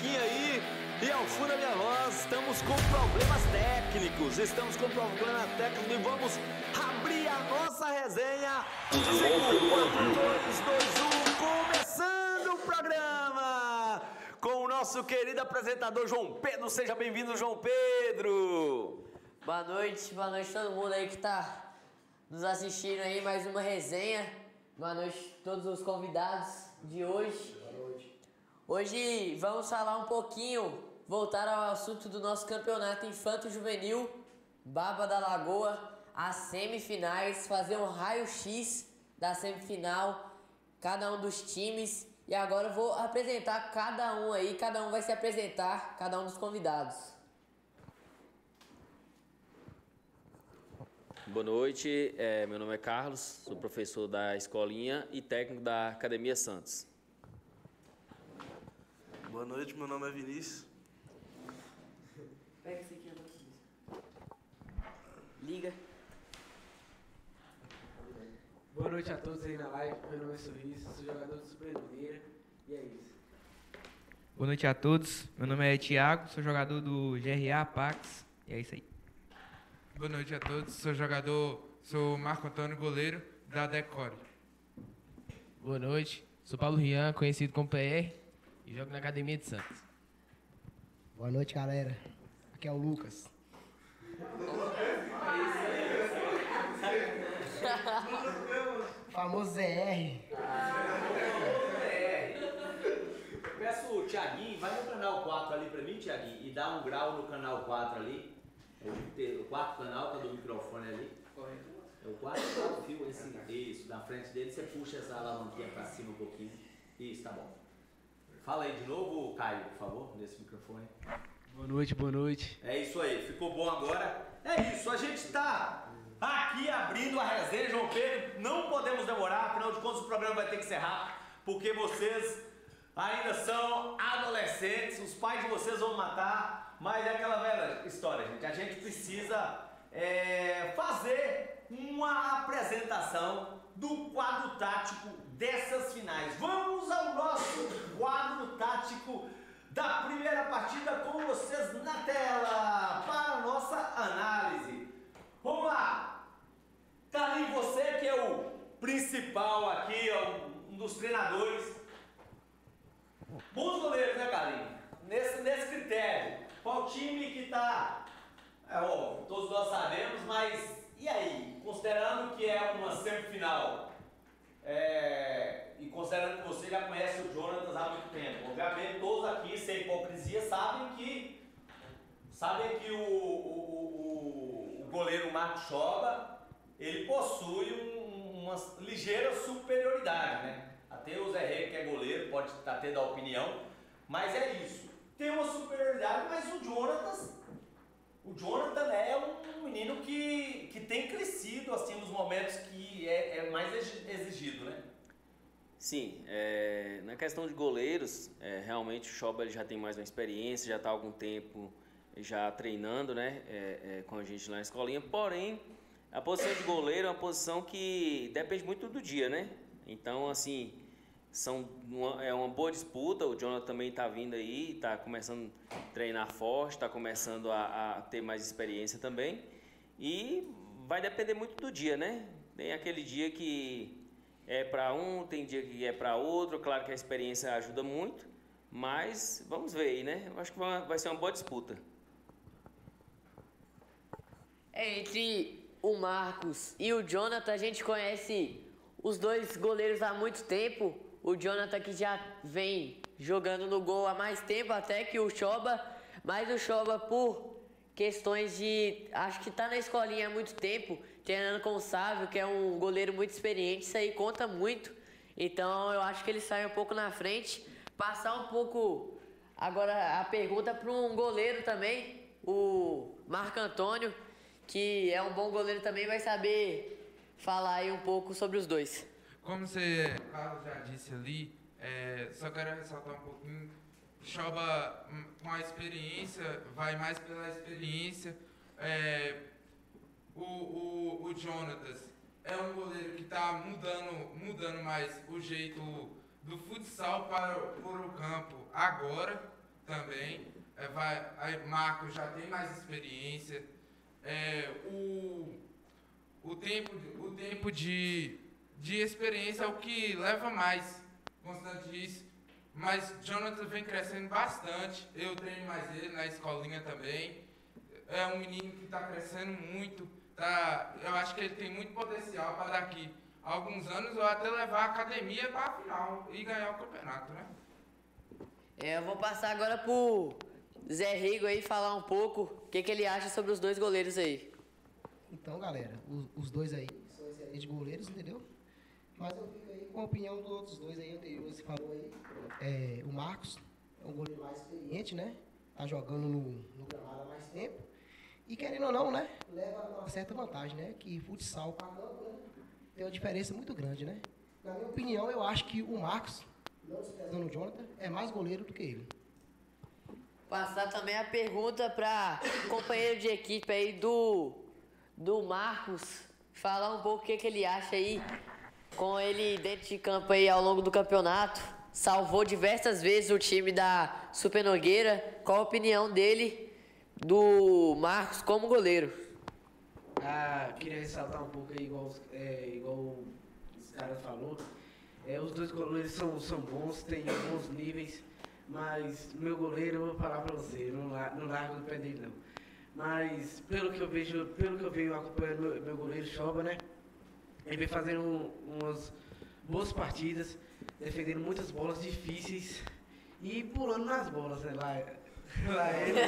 pouquinho aí e ao fundo da minha voz, estamos com problemas técnicos. E vamos abrir a nossa resenha. 5, 4, 3, 2, 1, começando o programa com o nosso querido apresentador João Pedro. Seja bem-vindo, João Pedro. Boa noite todo mundo aí que tá nos assistindo aí, mais uma resenha. Boa noite a todos os convidados de hoje. Boa noite. Hoje vamos falar um pouquinho, voltar ao assunto do nosso campeonato infanto-juvenil, Baba da Lagoa, as semifinais, fazer um raio-x da semifinal, cada um dos times. E agora eu vou apresentar cada um aí, cada um vai se apresentar, cada um dos convidados. Boa noite, meu nome é Carlos, sou professor da Escolinha e técnico da Academia Santos. Boa noite, meu nome é Vinícius. Pega esse aqui, liga. Boa noite a todos aí na live, meu nome é Sorriso, sou jogador do Super Mineira e é isso. Boa noite a todos, meu nome é Thiago, sou jogador do GRA Pax e é isso aí. Boa noite a todos, sou Marco Antônio, goleiro da Decore. Boa noite, sou Paulo Rian, conhecido como PR e jogo na Academia de Santos. Boa noite, galera. Aqui é o Lucas. Famoso ZR. Peço o Thiaguinho, vai no canal 4 ali pra mim, Thiaguinho, e dá um grau no canal 4 ali. É o quarto canal, tá do microfone ali. É o quarto fio, isso, na frente dele, você puxa essa alavanquinha pra cima um pouquinho. Isso, tá bom. Fala aí de novo, Caio, por favor, nesse microfone. Boa noite. É isso aí, ficou bom agora. É isso, a gente tá aqui abrindo a resenha, João Pedro. Não podemos demorar, afinal de contas o programa vai ter que ser rápido, porque vocês ainda são adolescentes, os pais de vocês vão matar, mas é aquela velha história, gente. A gente precisa fazer uma apresentação do quadro tático dessas finais. Vamos ao nosso quadro tático da primeira partida com vocês na tela para a nossa análise. Vamos lá! Carlinhos, você que é o principal aqui, um dos treinadores. Bons goleiros, né, Carlinhos? Nesse critério. Qual time que tá? É óbvio, todos nós sabemos, mas e aí? Considerando que é uma semifinal, e considerando que você já conhece o Jonatas há muito tempo, obviamente todos aqui, sem hipocrisia, sabem que o goleiro Marcos Choba, ele possui uma ligeira superioridade, né? Até o Zé Rê, que é goleiro, pode estar tendo a opinião, mas é isso. Tem uma superioridade, mas o Jonathan é um menino que tem crescido assim nos momentos que é mais exigido, né? Sim, na questão de goleiros, realmente o Choba ele já tem mais uma experiência, já está há algum tempo já treinando, né, com a gente lá na escolinha, porém a posição de goleiro é uma posição que depende muito do dia, né? Então, assim, é uma boa disputa. O Jonathan também está vindo aí, está começando a treinar forte, está começando a ter mais experiência também. E vai depender muito do dia, né? Tem aquele dia que é para um, tem dia que é para outro. Claro que a experiência ajuda muito, mas vamos ver aí, né? Eu acho que vai ser uma boa disputa. Entre o Marcos e o Jonathan, a gente conhece os dois goleiros há muito tempo. O Jonathan que já vem jogando no gol há mais tempo até que o Choba, mas o Choba por questões de... acho que tá na escolinha há muito tempo, treinando com o Sávio, que é um goleiro muito experiente, isso aí conta muito. Então eu acho que ele sai um pouco na frente. Passar um pouco agora a pergunta para um goleiro também, o Marco Antônio, que é um bom goleiro também, vai saber falar aí um pouco sobre os dois. Como o Carlos já disse ali, só quero ressaltar um pouquinho. Choba com a experiência, vai mais pela experiência. O Jonatas é um goleiro que está mudando mais o jeito do futsal para o campo agora. também. Aí Marcos já tem mais experiência. O tempo de experiência é o que leva mais, constante isso. Mas Jonathan vem crescendo bastante. Eu treino mais ele na escolinha também. É um menino que está crescendo muito. Eu acho que ele tem muito potencial para daqui a alguns anos ou até levar a academia para a final e ganhar o campeonato, né? Eu vou passar agora pro Zé Rigo aí falar um pouco o que ele acha sobre os dois goleiros aí. Então, galera, os dois aí são excelentes goleiros, entendeu? Mas eu fico aí com a opinião dos outros dois aí anteriores que falou aí. O Marcos é um goleiro mais experiente, né? Tá jogando no gramado há mais tempo. E querendo ou não, né? Leva uma certa vantagem, né? Que futsal para campo, né? Tem uma diferença muito grande, né? Na minha opinião, eu acho que o Marcos, não desprezando o Jonathan, é mais goleiro do que ele. Passar também a pergunta para companheiro de equipe aí do Marcos, falar um pouco o que ele acha aí com ele dentro de campo aí ao longo do campeonato. Salvou diversas vezes o time da Super Nogueira. Qual a opinião dele do Marcos como goleiro? Queria ressaltar um pouco aí, igual os caras falaram. Os dois goleiros são bons, têm bons níveis, mas meu goleiro, eu vou falar pra você, não largo do pé dele não. Mas pelo que eu venho acompanhando meu goleiro Choba, né? Ele vem fazendo umas boas partidas, defendendo muitas bolas difíceis e pulando nas bolas, né? Lá ele.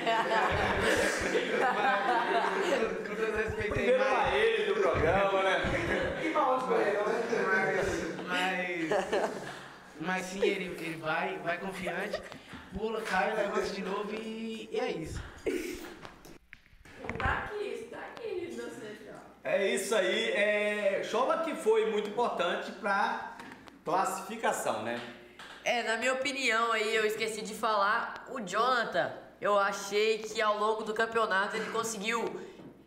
Com todo respeito aí. Primeiro lá ele do programa, né? Que mal pra ele, mas sim, ele vai confiante, pula, cai, levanta de novo e é isso. Tá aqui, não sei. É isso aí. Choba que foi muito importante para classificação, né? Na minha opinião aí, eu esqueci de falar, o Jonathan, eu achei que ao longo do campeonato ele conseguiu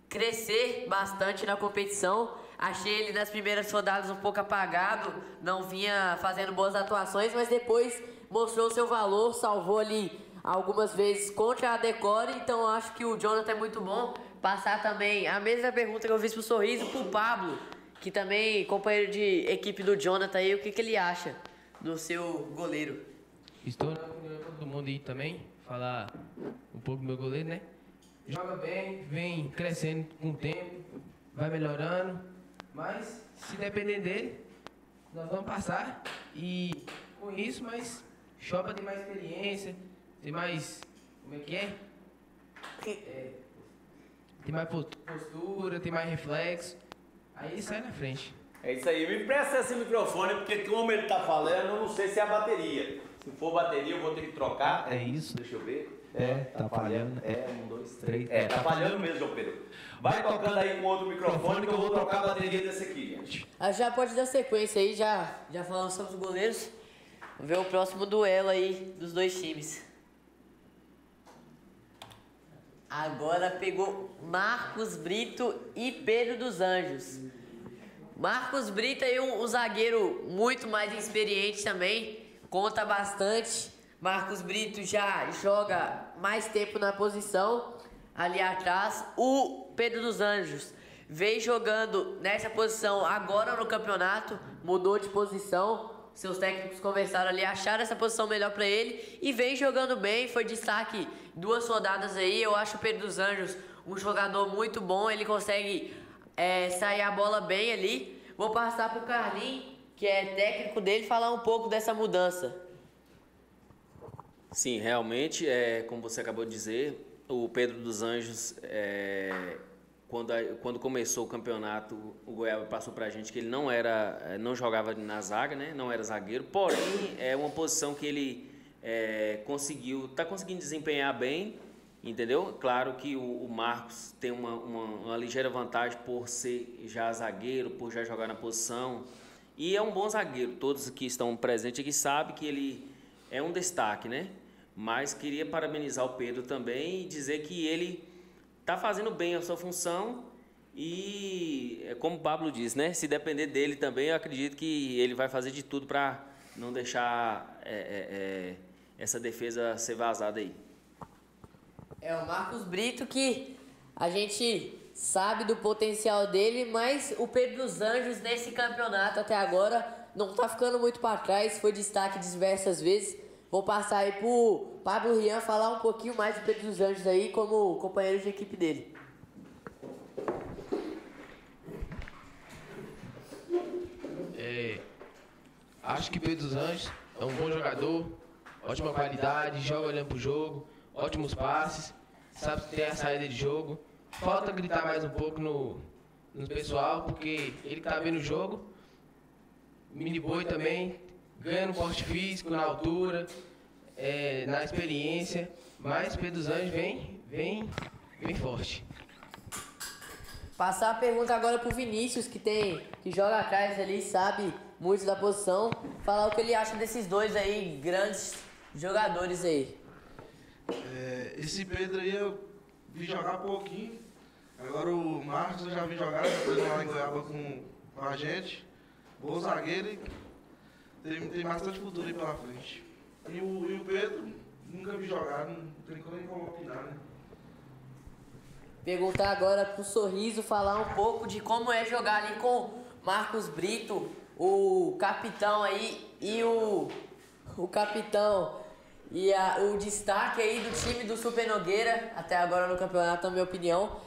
crescer bastante na competição. Achei ele nas primeiras rodadas um pouco apagado, não vinha fazendo boas atuações, mas depois mostrou seu valor, salvou ali algumas vezes contra a Decore, então eu acho que o Jonathan é muito bom. Passar também a mesma pergunta que eu fiz pro Sorriso, pro Pablo, que também companheiro de equipe do Jonathan aí, o que ele acha do seu goleiro? Estou na opinião de todo mundo aí também, falar um pouco do meu goleiro, né? Joga bem, vem crescendo com o tempo, vai melhorando, mas se depender dele, nós vamos passar. E com isso, mas Choba tem mais experiência, tem mais, como é que é? Tem mais postura, tem mais reflexo, aí ele sai na frente. É isso aí, me empresta esse microfone, porque como ele tá falando, eu não sei se é a bateria. Se for bateria, eu vou ter que trocar. É isso. Deixa eu ver. Tá falhando. 1, 2, 3. Tá falhando mesmo, João Pedro. Vai tocando aí com outro microfone que eu vou trocar a bateria desse aqui, gente. Já pode dar sequência aí, já falamos sobre os goleiros. Vamos ver o próximo duelo aí dos dois times. Agora pegou Marcos Brito e Pedro dos Anjos. Marcos Brito é um zagueiro muito mais experiente também, conta bastante. Marcos Brito já joga mais tempo na posição ali atrás. O Pedro dos Anjos vem jogando nessa posição agora no campeonato, mudou de posição. Seus técnicos conversaram ali, acharam essa posição melhor para ele e vem jogando bem. Foi destaque 2 rodadas aí. Eu acho o Pedro dos Anjos um jogador muito bom, ele consegue sair a bola bem ali. Vou passar pro Carlinhos, que é técnico dele, falar um pouco dessa mudança. Sim, realmente, como você acabou de dizer, o Pedro dos Anjos, quando começou o campeonato, o Goiaba passou pra gente que ele não jogava na zaga, né? Não era zagueiro, porém é uma posição que ele tá conseguindo desempenhar bem, entendeu? Claro que o Marcos tem uma ligeira vantagem por ser já zagueiro, por já jogar na posição, e é um bom zagueiro. Todos que estão presentes aqui sabem que ele é um destaque, né? Mas queria parabenizar o Pedro também e dizer que ele está fazendo bem a sua função e, como o Pablo disse, né? Se depender dele também, eu acredito que ele vai fazer de tudo para não deixar essa defesa ser vazada aí. É o Marcos Brito que a gente sabe do potencial dele, mas o Pedro dos Anjos nesse campeonato até agora não tá ficando muito para trás, foi destaque diversas vezes. Vou passar aí pro Pablo Rian falar um pouquinho mais do Pedro dos Anjos aí como companheiro de equipe dele. Acho que Pedro dos Anjos é um bom jogador, ótima qualidade, joga olhando pro jogo, ótimos passes, sabe ter a saída de jogo. Falta gritar mais um pouco no pessoal, porque ele tá vendo o jogo. Mini Boi também, ganha no porte físico, na altura, na experiência, mas Pedro dos Anjos vem forte. Passar a pergunta agora pro Vinícius, que joga atrás ali, sabe muito da posição, falar o que ele acha desses dois aí, grandes jogadores aí. Esse Pedro aí eu vi jogar pouquinho. Agora o Marcos eu já vi jogar, depois lá em Goiaba com a gente. Bom zagueiro e tem bastante futuro aí pela frente. E o Pedro, nunca vi jogar, não tem nem como opinar, né? Perguntar agora pro Sorriso, falar um pouco de como é jogar ali com Marcos Brito, o capitão aí, e o capitão e o destaque aí do time do Super Nogueira, até agora no campeonato, na minha opinião.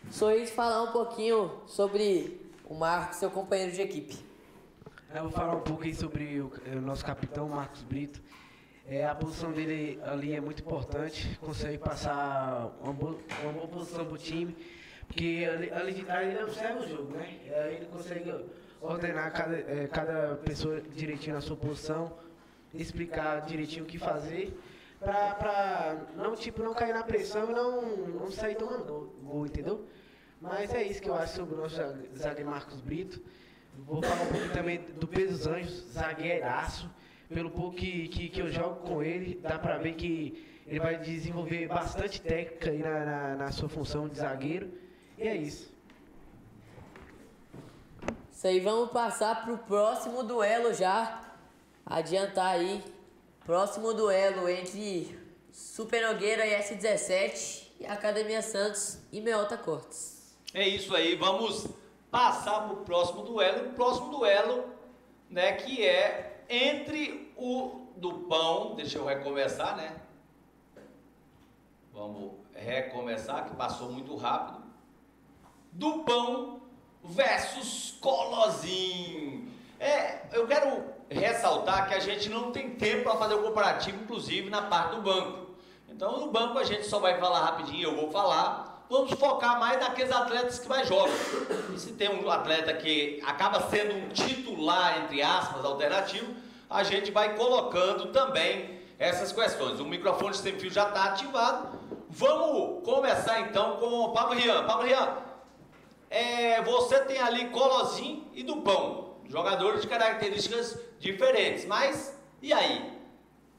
Sorriso, falar um pouquinho sobre o Marcos, seu companheiro de equipe. Eu vou falar um pouco aí sobre o nosso capitão, Marcos Brito. A posição dele ali é muito importante, consegue passar uma boa posição pro time, porque ali de trás ele observa o jogo, né? Ele consegue ordenar cada pessoa direitinho na sua posição, explicar direitinho o que fazer, pra não cair na pressão e não sair tomando gol, entendeu? Mas é isso que eu acho sobre o nosso zagueiro Marcos Brito. Vou falar um pouco também do Pedro dos Anjos, zagueiraço. Pelo pouco que eu jogo com ele, dá pra ver que ele vai desenvolver bastante técnica aí na sua função de zagueiro. E é isso. Isso aí, vamos passar pro próximo duelo já. Adiantar aí. Próximo duelo entre Super Nogueira e S17 e Academia Santos e Meota Cortes. É isso aí, vamos passar pro próximo duelo. O próximo duelo, né, que é entre o Dupão, deixa eu recomeçar, né? Vamos recomeçar, que passou muito rápido. Dupão versus Colozinho. Eu quero ressaltar que a gente não tem tempo para fazer o comparativo, inclusive na parte do banco. Então, no banco a gente só vai falar rapidinho, eu vou falar. Vamos focar mais naqueles atletas que mais jogam. E se tem um atleta que acaba sendo um titular, entre aspas, alternativo, a gente vai colocando também essas questões. O microfone sem fio já está ativado. Vamos começar então com o Pablo Rian. Pablo Rian, você tem ali Colozinho e Dupão, jogadores de características diferentes. Mas, e aí?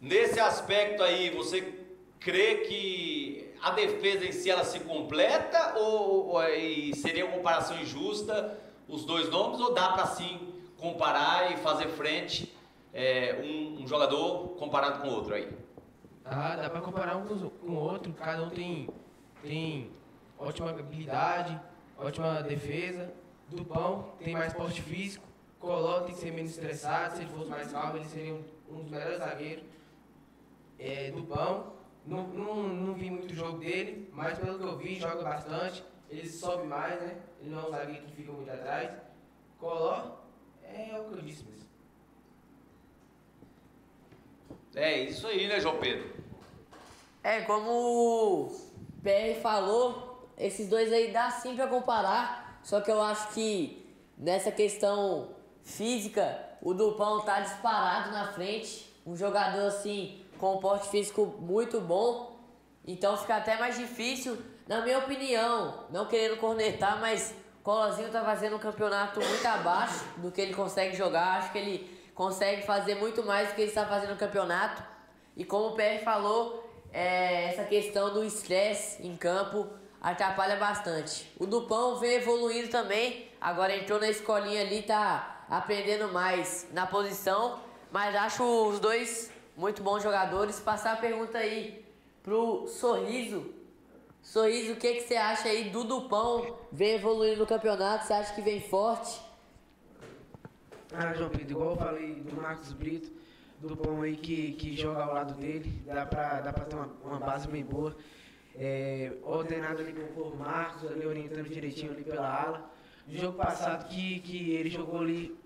Nesse aspecto aí, você crê que a defesa em si ela se completa ou seria uma comparação injusta os dois nomes, ou dá para sim comparar e fazer frente um jogador comparado com o outro aí? Dá para comparar um com o outro, cada um tem ótima habilidade, ótima defesa. Dupão tem mais porte físico, Coló tem que ser menos estressado, se ele fosse mais calmo ele seria um dos melhores zagueiros. Dupão, não vi muito jogo dele, mas pelo que eu vi, joga bastante, ele sobe mais, né? Ele não é um zagueiro que fica muito atrás. Coló, é o que eu disse mesmo. É isso aí, né, João Pedro? Como o PR falou, esses dois aí dá sim pra comparar, só que eu acho que nessa questão física, o Dupão tá disparado na frente, um jogador assim, com um porte físico muito bom, então fica até mais difícil, na minha opinião, não querendo cornetar, mas o Colozinho tá fazendo um campeonato muito abaixo do que ele consegue jogar, acho que ele consegue fazer muito mais do que ele está fazendo no campeonato, e como o PR falou, essa questão do estresse em campo atrapalha bastante. O Dupão vem evoluindo também, agora entrou na escolinha ali, tá aprendendo mais na posição, mas acho os dois muito bons jogadores. Passar a pergunta aí pro Sorriso. Sorriso, o que você acha aí do Dupão? Vem evoluindo no campeonato, você acha que vem forte? João Pedro, igual eu falei do Marcos Brito, do Dupão aí que joga ao lado dele, dá pra ter uma base bem boa. Ordenado ali por Marcos, ali orientando direitinho ali pela ala. No jogo passado que ele jogou ali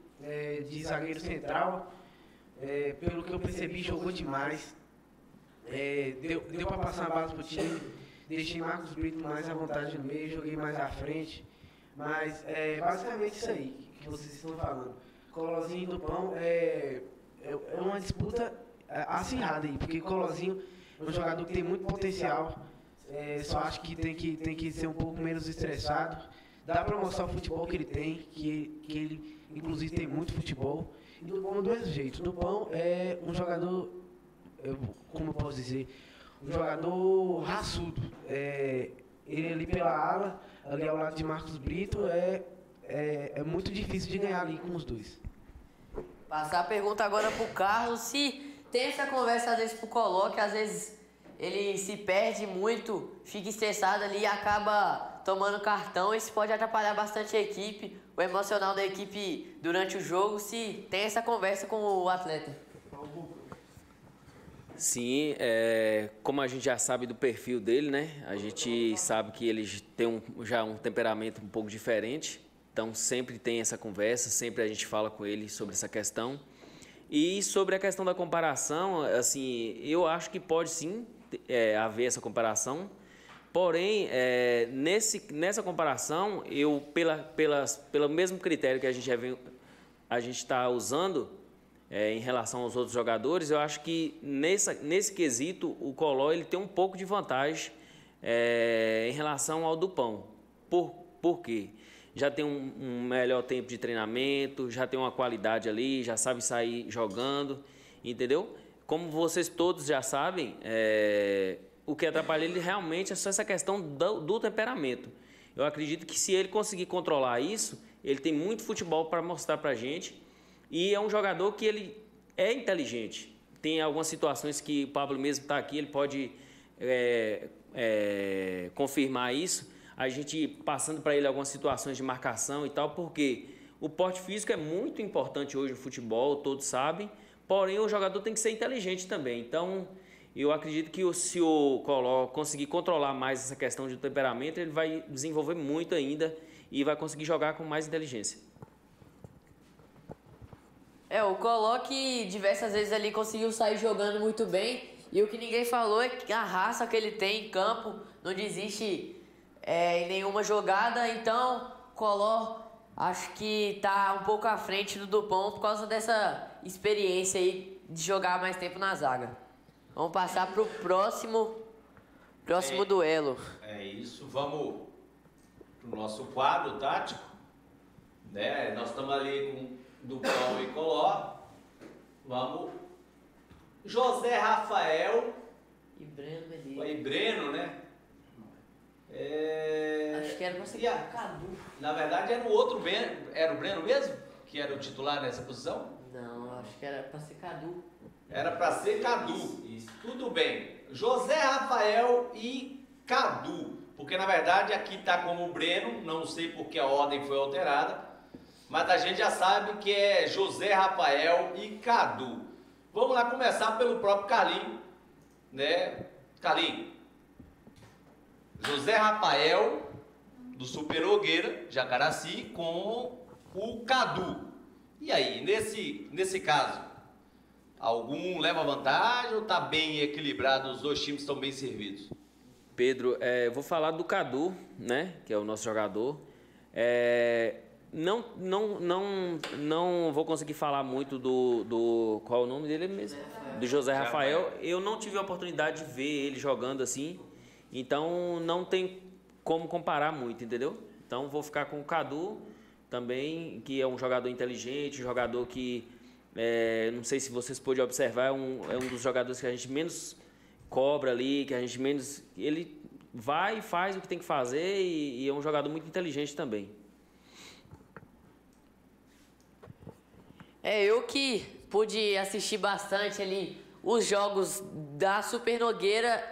de zagueiro central, pelo que eu percebi, jogou demais. Deu para passar a base pro time, deixei Marcos Brito mais à vontade no meio, joguei mais à frente. Mas basicamente isso aí que vocês estão falando. Colozinho e Dupão é uma disputa acirrada aí, porque Colozinho é um jogador que tem muito potencial. Só acho que tem que ser um pouco menos estressado. Dá para mostrar o futebol que ele tem, que ele inclusive tem muito futebol. E Dupão do mesmo jeito. Dupão é um jogador, como eu posso dizer, um jogador raçudo. Ele ali pela ala, ali ao lado de Marcos Brito, é muito difícil de ganhar ali com os dois. Passar a pergunta agora pro Carlos, se tem essa conversa às vezes pro Coló, que às vezes ele se perde muito, fica estressado ali e acaba tomando cartão. Isso pode atrapalhar bastante a equipe, o emocional da equipe durante o jogo, se tem essa conversa com o atleta. Sim, como a gente já sabe do perfil dele, né? A gente sabe que ele tem já um temperamento um pouco diferente. Então, sempre tem essa conversa, sempre a gente fala com ele sobre essa questão. E sobre a questão da comparação, assim, eu acho que pode sim haver essa comparação. Porém, nessa comparação, eu, pelo mesmo critério que a gente está usando em relação aos outros jogadores, eu acho que nesse quesito, o Coló ele tem um pouco de vantagem em relação ao Dupão. Por quê? Já tem um melhor tempo de treinamento, já tem uma qualidade ali, já sabe sair jogando, entendeu? Como vocês todos já sabem, o que atrapalha ele realmente é só essa questão do temperamento. Eu acredito que se ele conseguir controlar isso, ele tem muito futebol para mostrar para a gente e é um jogador que ele é inteligente. Tem algumas situações que o Pablo mesmo está aqui, ele pode confirmar isso. A gente passando para ele algumas situações de marcação e tal, porque o porte físico é muito importante hoje no futebol, todos sabem, porém o jogador tem que ser inteligente também. Então, eu acredito que se o Coló conseguir controlar mais essa questão de temperamento, ele vai desenvolver muito ainda e vai conseguir jogar com mais inteligência. O Coló que diversas vezes ali conseguiu sair jogando muito bem, e o que ninguém falou é que a raça que ele tem em campo, não desiste em nenhuma jogada. Então, Coló acho que tá um pouco à frente do Dupão por causa dessa experiência aí de jogar mais tempo na zaga. Vamos passar pro próximo duelo. É isso, vamos pro nosso quadro tático, né? Nós estamos ali com Dupão e Coló. Vamos. José Rafael e Breno Medeiros. E Breno, né? Acho que era pra ser Cadu. Na verdade era o outro Breno. Era o Breno mesmo? Que era o titular nessa posição? Não, acho que era pra ser Cadu. Era pra ser Cadu. Isso. Tudo bem. José Rafael e Cadu. Porque na verdade aqui tá como Breno, não sei porque a ordem foi alterada, mas a gente já sabe que é José Rafael e Cadu. Vamos lá começar pelo próprio Carlinho, né? Carlinho. José Rafael, do Super Nogueira, Jacaraci, com o Cadu. E aí, nesse caso, algum leva vantagem ou está bem equilibrado, os dois times estão bem servidos? Pedro, vou falar do Cadu, né, que é o nosso jogador. Não vou conseguir falar muito do qual é o nome dele mesmo? Do José Rafael. Eu não tive a oportunidade de ver ele jogando assim. Então, não tem como comparar muito, entendeu? Então, vou ficar com o Cadu também, que é um jogador inteligente, um jogador que, não sei se vocês podem observar, é um dos jogadores que a gente menos cobra ali, que a gente menos... Ele vai e faz o que tem que fazer e é um jogador muito inteligente também. Eu que pude assistir bastante ali os jogos da Super Nogueira,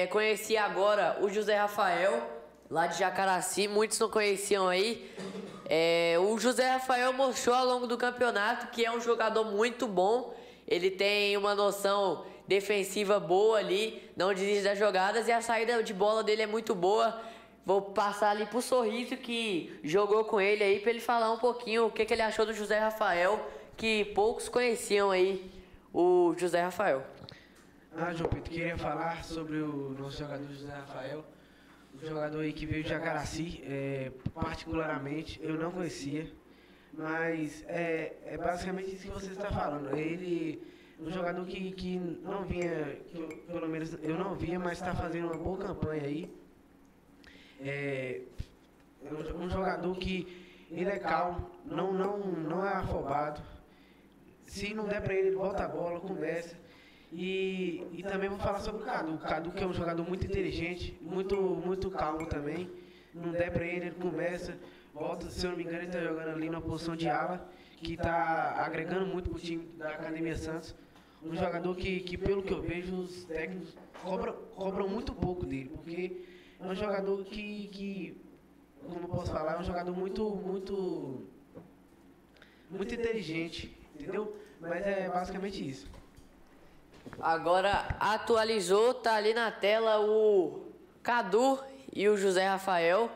conheci agora o José Rafael, lá de Jacaraci, muitos não conheciam aí. O José Rafael mostrou ao longo do campeonato que é um jogador muito bom, ele tem uma noção defensiva boa ali, não desiste das jogadas e a saída de bola dele é muito boa. Vou passar ali pro Sorriso que jogou com ele aí pra ele falar um pouquinho o que ele achou do José Rafael, que poucos conheciam aí o José Rafael. João Pedro, queria falar sobre o nosso jogador José Rafael, o jogador aí que veio de Jacaraci, particularmente eu não conhecia, mas é basicamente isso que você está falando. Ele um jogador que não vinha, pelo menos eu não via, mas está fazendo uma boa campanha aí. É um jogador que ele é calmo, não é afobado. Se não der para ele bota a bola, começa. E também vou falar sobre o Cadu. O Cadu que é um jogador muito inteligente, muito calmo também. Não der para ele começa. Volta, se eu não me engano, ele está jogando ali na posição de ala, que está agregando muito para o time da Academia Santos. Um jogador que, pelo que eu vejo, os técnicos cobram muito pouco dele, porque é um jogador que como eu posso falar, é um jogador muito inteligente, entendeu? Mas é basicamente isso. Agora atualizou, tá ali na tela o Cadu e o José Rafael.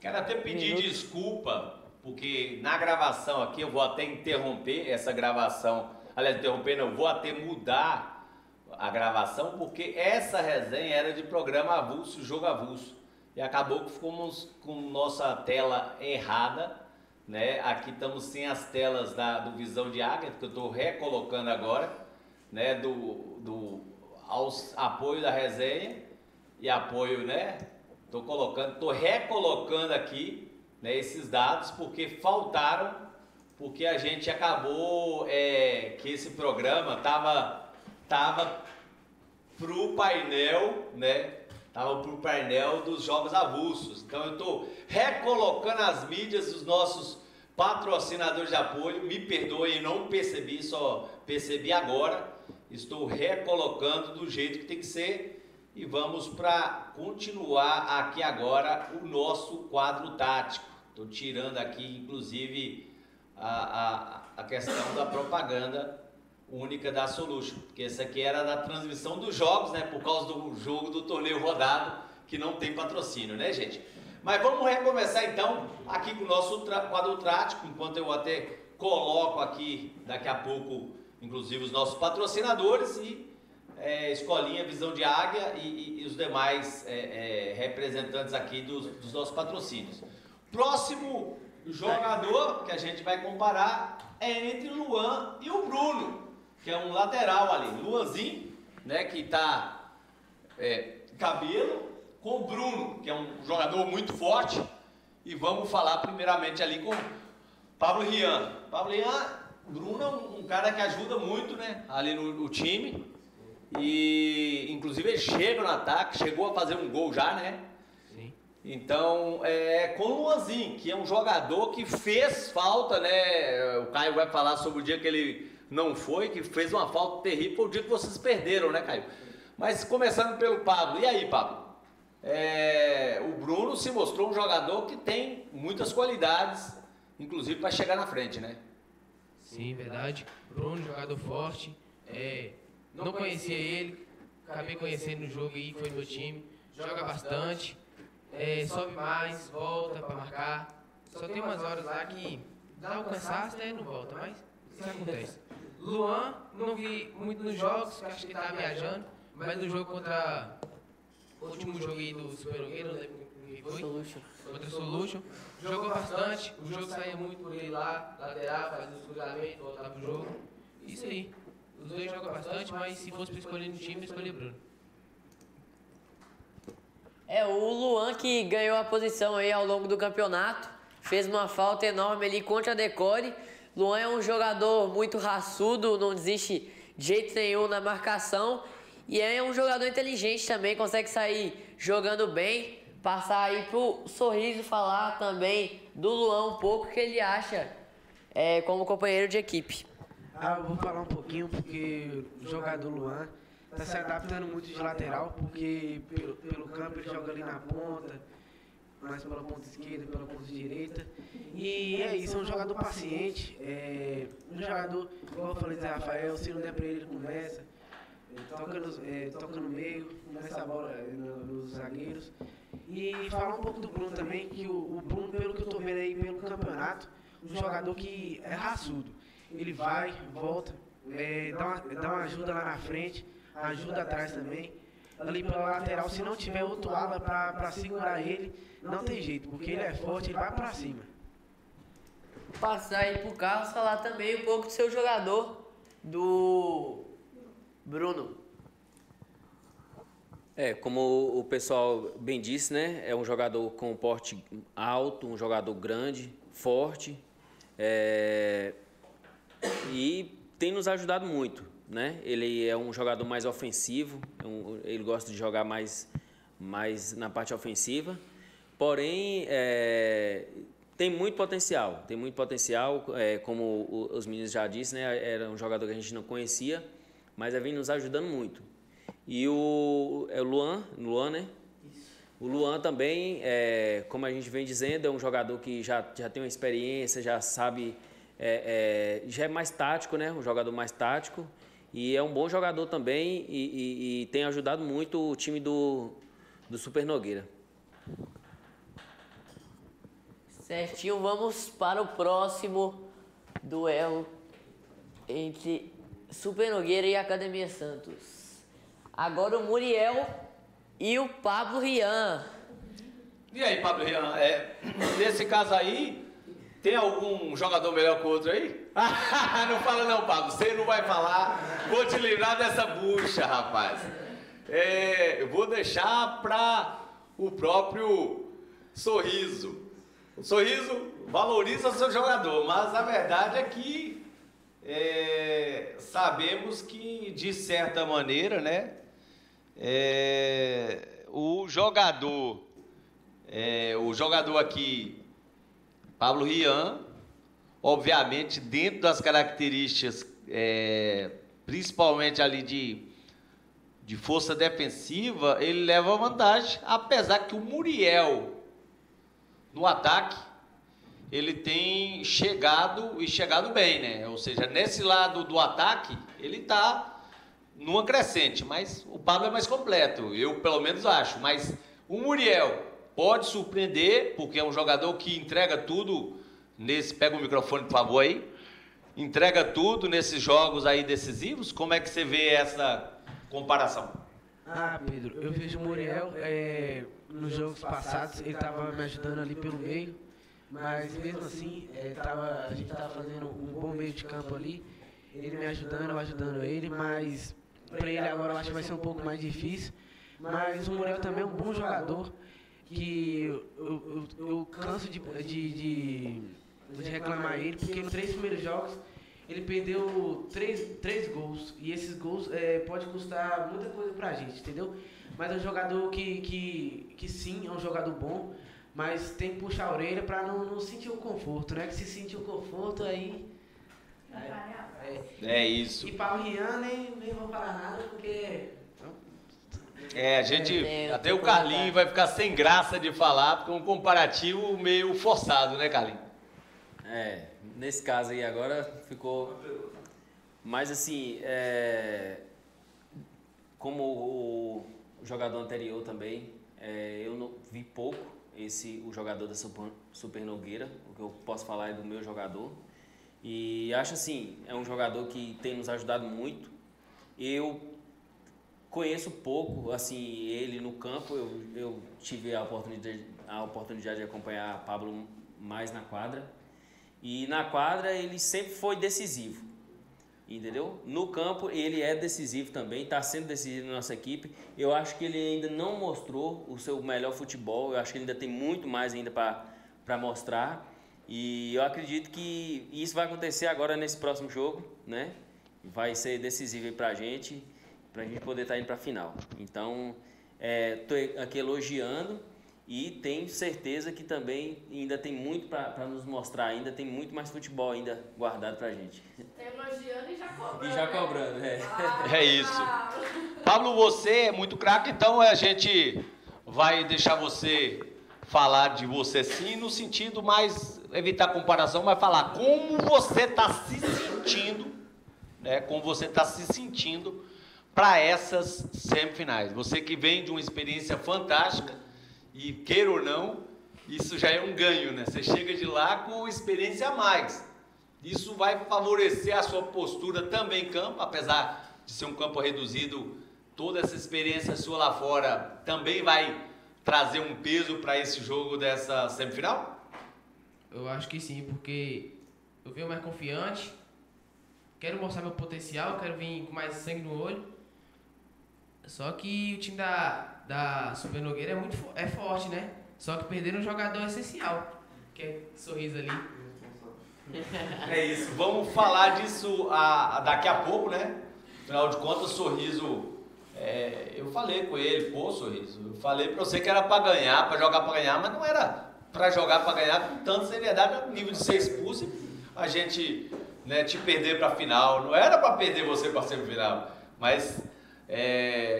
Quero até pedir desculpa, porque na gravação aqui eu vou até interromper essa gravação. Aliás, interromper não, vou até mudar a gravação, porque essa resenha era de programa avulso, jogo avulso. E acabou que ficamos com nossa tela errada, né? Aqui estamos sem as telas do Visão de Águia, que eu estou recolocando agora, né? Aos apoio da resenha e apoio, né? Estou recolocando aqui, né, esses dados, porque faltaram, porque a gente acabou que esse programa tava pro painel, né? Tava pro painel dos jogos avulsos. Então eu estou recolocando as mídias dos nossos patrocinadores de apoio. Me perdoem, não percebi, só percebi agora. Estou recolocando do jeito que tem que ser. E vamos para continuar aqui agora o nosso quadro tático. Estou tirando aqui, inclusive, a questão da propaganda única da Solution, porque essa aqui era da transmissão dos jogos, né, por causa do jogo do torneio rodado, que não tem patrocínio, né, gente? Mas vamos recomeçar então aqui com o nosso quadro tático, enquanto eu até coloco aqui daqui a pouco, inclusive, os nossos patrocinadores e Escolinha Visão de Águia e os demais representantes aqui dos nossos patrocínios. Próximo jogador que a gente vai comparar é entre o Luan e o Bruno, que é um lateral ali. Luanzinho, né, que tá cabelo, com o Bruno, que é um jogador muito forte. E vamos falar primeiramente ali com Pablo Rian. Pablo Rian, Bruno é um cara que ajuda muito, né, ali no time. E inclusive ele chega no ataque, chegou a fazer um gol já, né? Sim. Então, com o Luanzinho, que é um jogador que fez falta, né? O Caio vai falar sobre o dia que ele não foi, que fez uma falta terrível, foi o dia que vocês perderam, né, Caio? Mas começando pelo Pablo, e aí, Pablo? O Bruno se mostrou um jogador que tem muitas qualidades, inclusive para chegar na frente, né? Sim, verdade. Bruno, jogador forte. Não conhecia ele, acabei conhecendo no jogo aí, que foi no meu time. Joga bastante, sobe mais, volta para marcar. Só tem umas horas lá que dá um cansaço, né? Não volta, mas isso acontece. Luan, não vi muito nos jogos, acho que ele estava viajando, mas no jogo contra o último jogo aí do Super Nogueira, não lembro quem foi. Contra o Solution. Jogou bastante, o jogo saía muito por ele lá, lateral, fazia os cruzamentos, voltava pro jogo. Isso aí. Os dois jogam bastante, mas se fosse para escolher no time, eu escolhi Bruno. O Luan que ganhou a posição aí ao longo do campeonato, fez uma falta enorme ali contra a Decore. Luan é um jogador muito raçudo, não desiste de jeito nenhum na marcação. E é um jogador inteligente também, consegue sair jogando bem. Passar aí pro Sorriso falar também do Luan um pouco o que ele acha como companheiro de equipe. Eu vou falar um pouquinho porque o jogador Luan está se adaptando muito de lateral, porque pelo campo ele joga ali na ponta, mais pela ponta esquerda, pela ponta direita. E é isso, é um jogador paciente, um jogador, igual eu falei de Rafael, se não der pra ele, ele começa, toca no meio, começa a bola nos zagueiros. E falar um pouco do Bruno também, que o Bruno, pelo que eu tô vendo aí pelo campeonato, um jogador que é raçudo. Ele vai, volta, dá uma ajuda lá na frente, ajuda atrás também. Ali pela lateral, se não tiver outro ala pra segurar ele, não tem jeito, porque ele é forte, ele vai pra cima. Passar aí pro Carlos falar também um pouco do seu jogador, do Bruno. Como o pessoal bem disse, né? É um jogador com porte alto, um jogador grande, forte, e tem nos ajudado muito, né? Ele é um jogador mais ofensivo, ele gosta de jogar mais na parte ofensiva, porém tem muito potencial, como os meninos já disseram, né? Era um jogador que a gente não conhecia, mas vem nos ajudando muito. E o Luan, né? O Luan também, como a gente vem dizendo, é um jogador que já tem uma experiência, já sabe, já é mais tático, né? Um jogador mais tático. E é um bom jogador também e tem ajudado muito o time do Super Nogueira. Certinho, vamos para o próximo duelo entre Super Nogueira e Academia Santos. Agora o Muriel e o Pablo Rian. E aí, Pablo Rian, nesse caso aí, tem algum jogador melhor que o outro aí? Não fala não, Pablo, você não vai falar. Vou te livrar dessa bucha, rapaz. Eu vou deixar para o próprio Sorriso. O Sorriso valoriza seu jogador, mas a verdade é que sabemos que, de certa maneira, né, o jogador aqui, Pablo Rian, obviamente, dentro das características, principalmente ali de força defensiva, ele leva vantagem, apesar que o Muriel, no ataque, ele tem chegado bem, né? Ou seja, nesse lado do ataque, ele está numa crescente, mas o Pablo é mais completo, eu pelo menos acho. Mas o Muriel pode surpreender, porque é um jogador que entrega tudo pega o microfone, por favor, aí. Entrega tudo nesses jogos aí decisivos. Como é que você vê essa comparação? Pedro, eu vejo o Muriel, nos jogos passados, ele estava me ajudando ali pelo meio, mas mesmo assim, a gente estava fazendo um bom meio de campo ali, ele me ajudando, eu ajudando ele, mas para ele agora eu acho que vai ser um pouco mais difícil. Mas o Muriel também é um bom jogador, que eu canso de reclamar ele, porque nos 3 primeiros jogos ele perdeu 3 gols, e esses gols pode custar muita coisa pra gente, entendeu? Mas é um jogador que sim, é um jogador bom, mas tem que puxar a orelha pra não sentir o conforto, né? Que se sentir o conforto, aí... É isso. E Pablo Rian nem vou falar nada, porque... A gente, até o Carlinho vai ficar sem graça de falar, porque é um comparativo meio forçado, né, Carlinho? Nesse caso aí agora ficou... Mas assim, como o jogador anterior também, eu não vi pouco o jogador da Super Nogueira, o que eu posso falar é do meu jogador. E acho assim, é um jogador que tem nos ajudado muito. Eu conheço pouco, assim, ele no campo, eu tive a oportunidade de acompanhar Pablo mais na quadra. E na quadra ele sempre foi decisivo, entendeu? No campo ele é decisivo também, está sendo decisivo na nossa equipe. Eu acho que ele ainda não mostrou o seu melhor futebol, eu acho que ele ainda tem muito mais ainda para mostrar. E eu acredito que isso vai acontecer agora nesse próximo jogo, né? Vai ser decisivo para a gente poder estar indo para a final. Então, estou aqui elogiando E tenho certeza que também ainda tem muito para nos mostrar, ainda tem muito mais futebol ainda guardado pra gente. Tá elogiando e já cobrando. E já cobrando, É isso. Pablo, você é muito craque, então a gente vai deixar você falar de você sim, no sentido mais, evitar comparação, mas falar como você está se sentindo, né? Como você está se sentindo para essas semifinais. Você que vem de uma experiência fantástica, e queira ou não, isso já é um ganho, né? Você chega de lá com experiência a mais. Isso vai favorecer a sua postura também em campo, apesar de ser um campo reduzido, toda essa experiência sua lá fora também vai trazer um peso para esse jogo dessa semifinal? Eu acho que sim, porque eu venho mais confiante, quero mostrar meu potencial, quero vir com mais sangue no olho. Só que o time da Super Nogueira é forte, né? Só que perderam um jogador essencial, que é Sorriso ali. É isso, vamos falar disso daqui a pouco, né? Afinal de contas, Sorriso, eu falei com ele, pô, Sorriso, eu falei pra você que era pra ganhar, pra jogar pra ganhar, mas não era pra jogar pra ganhar com tanta seriedade, no nível de ser expulso e a gente, né, te perder pra final. Não era pra perder você pra semifinal, mas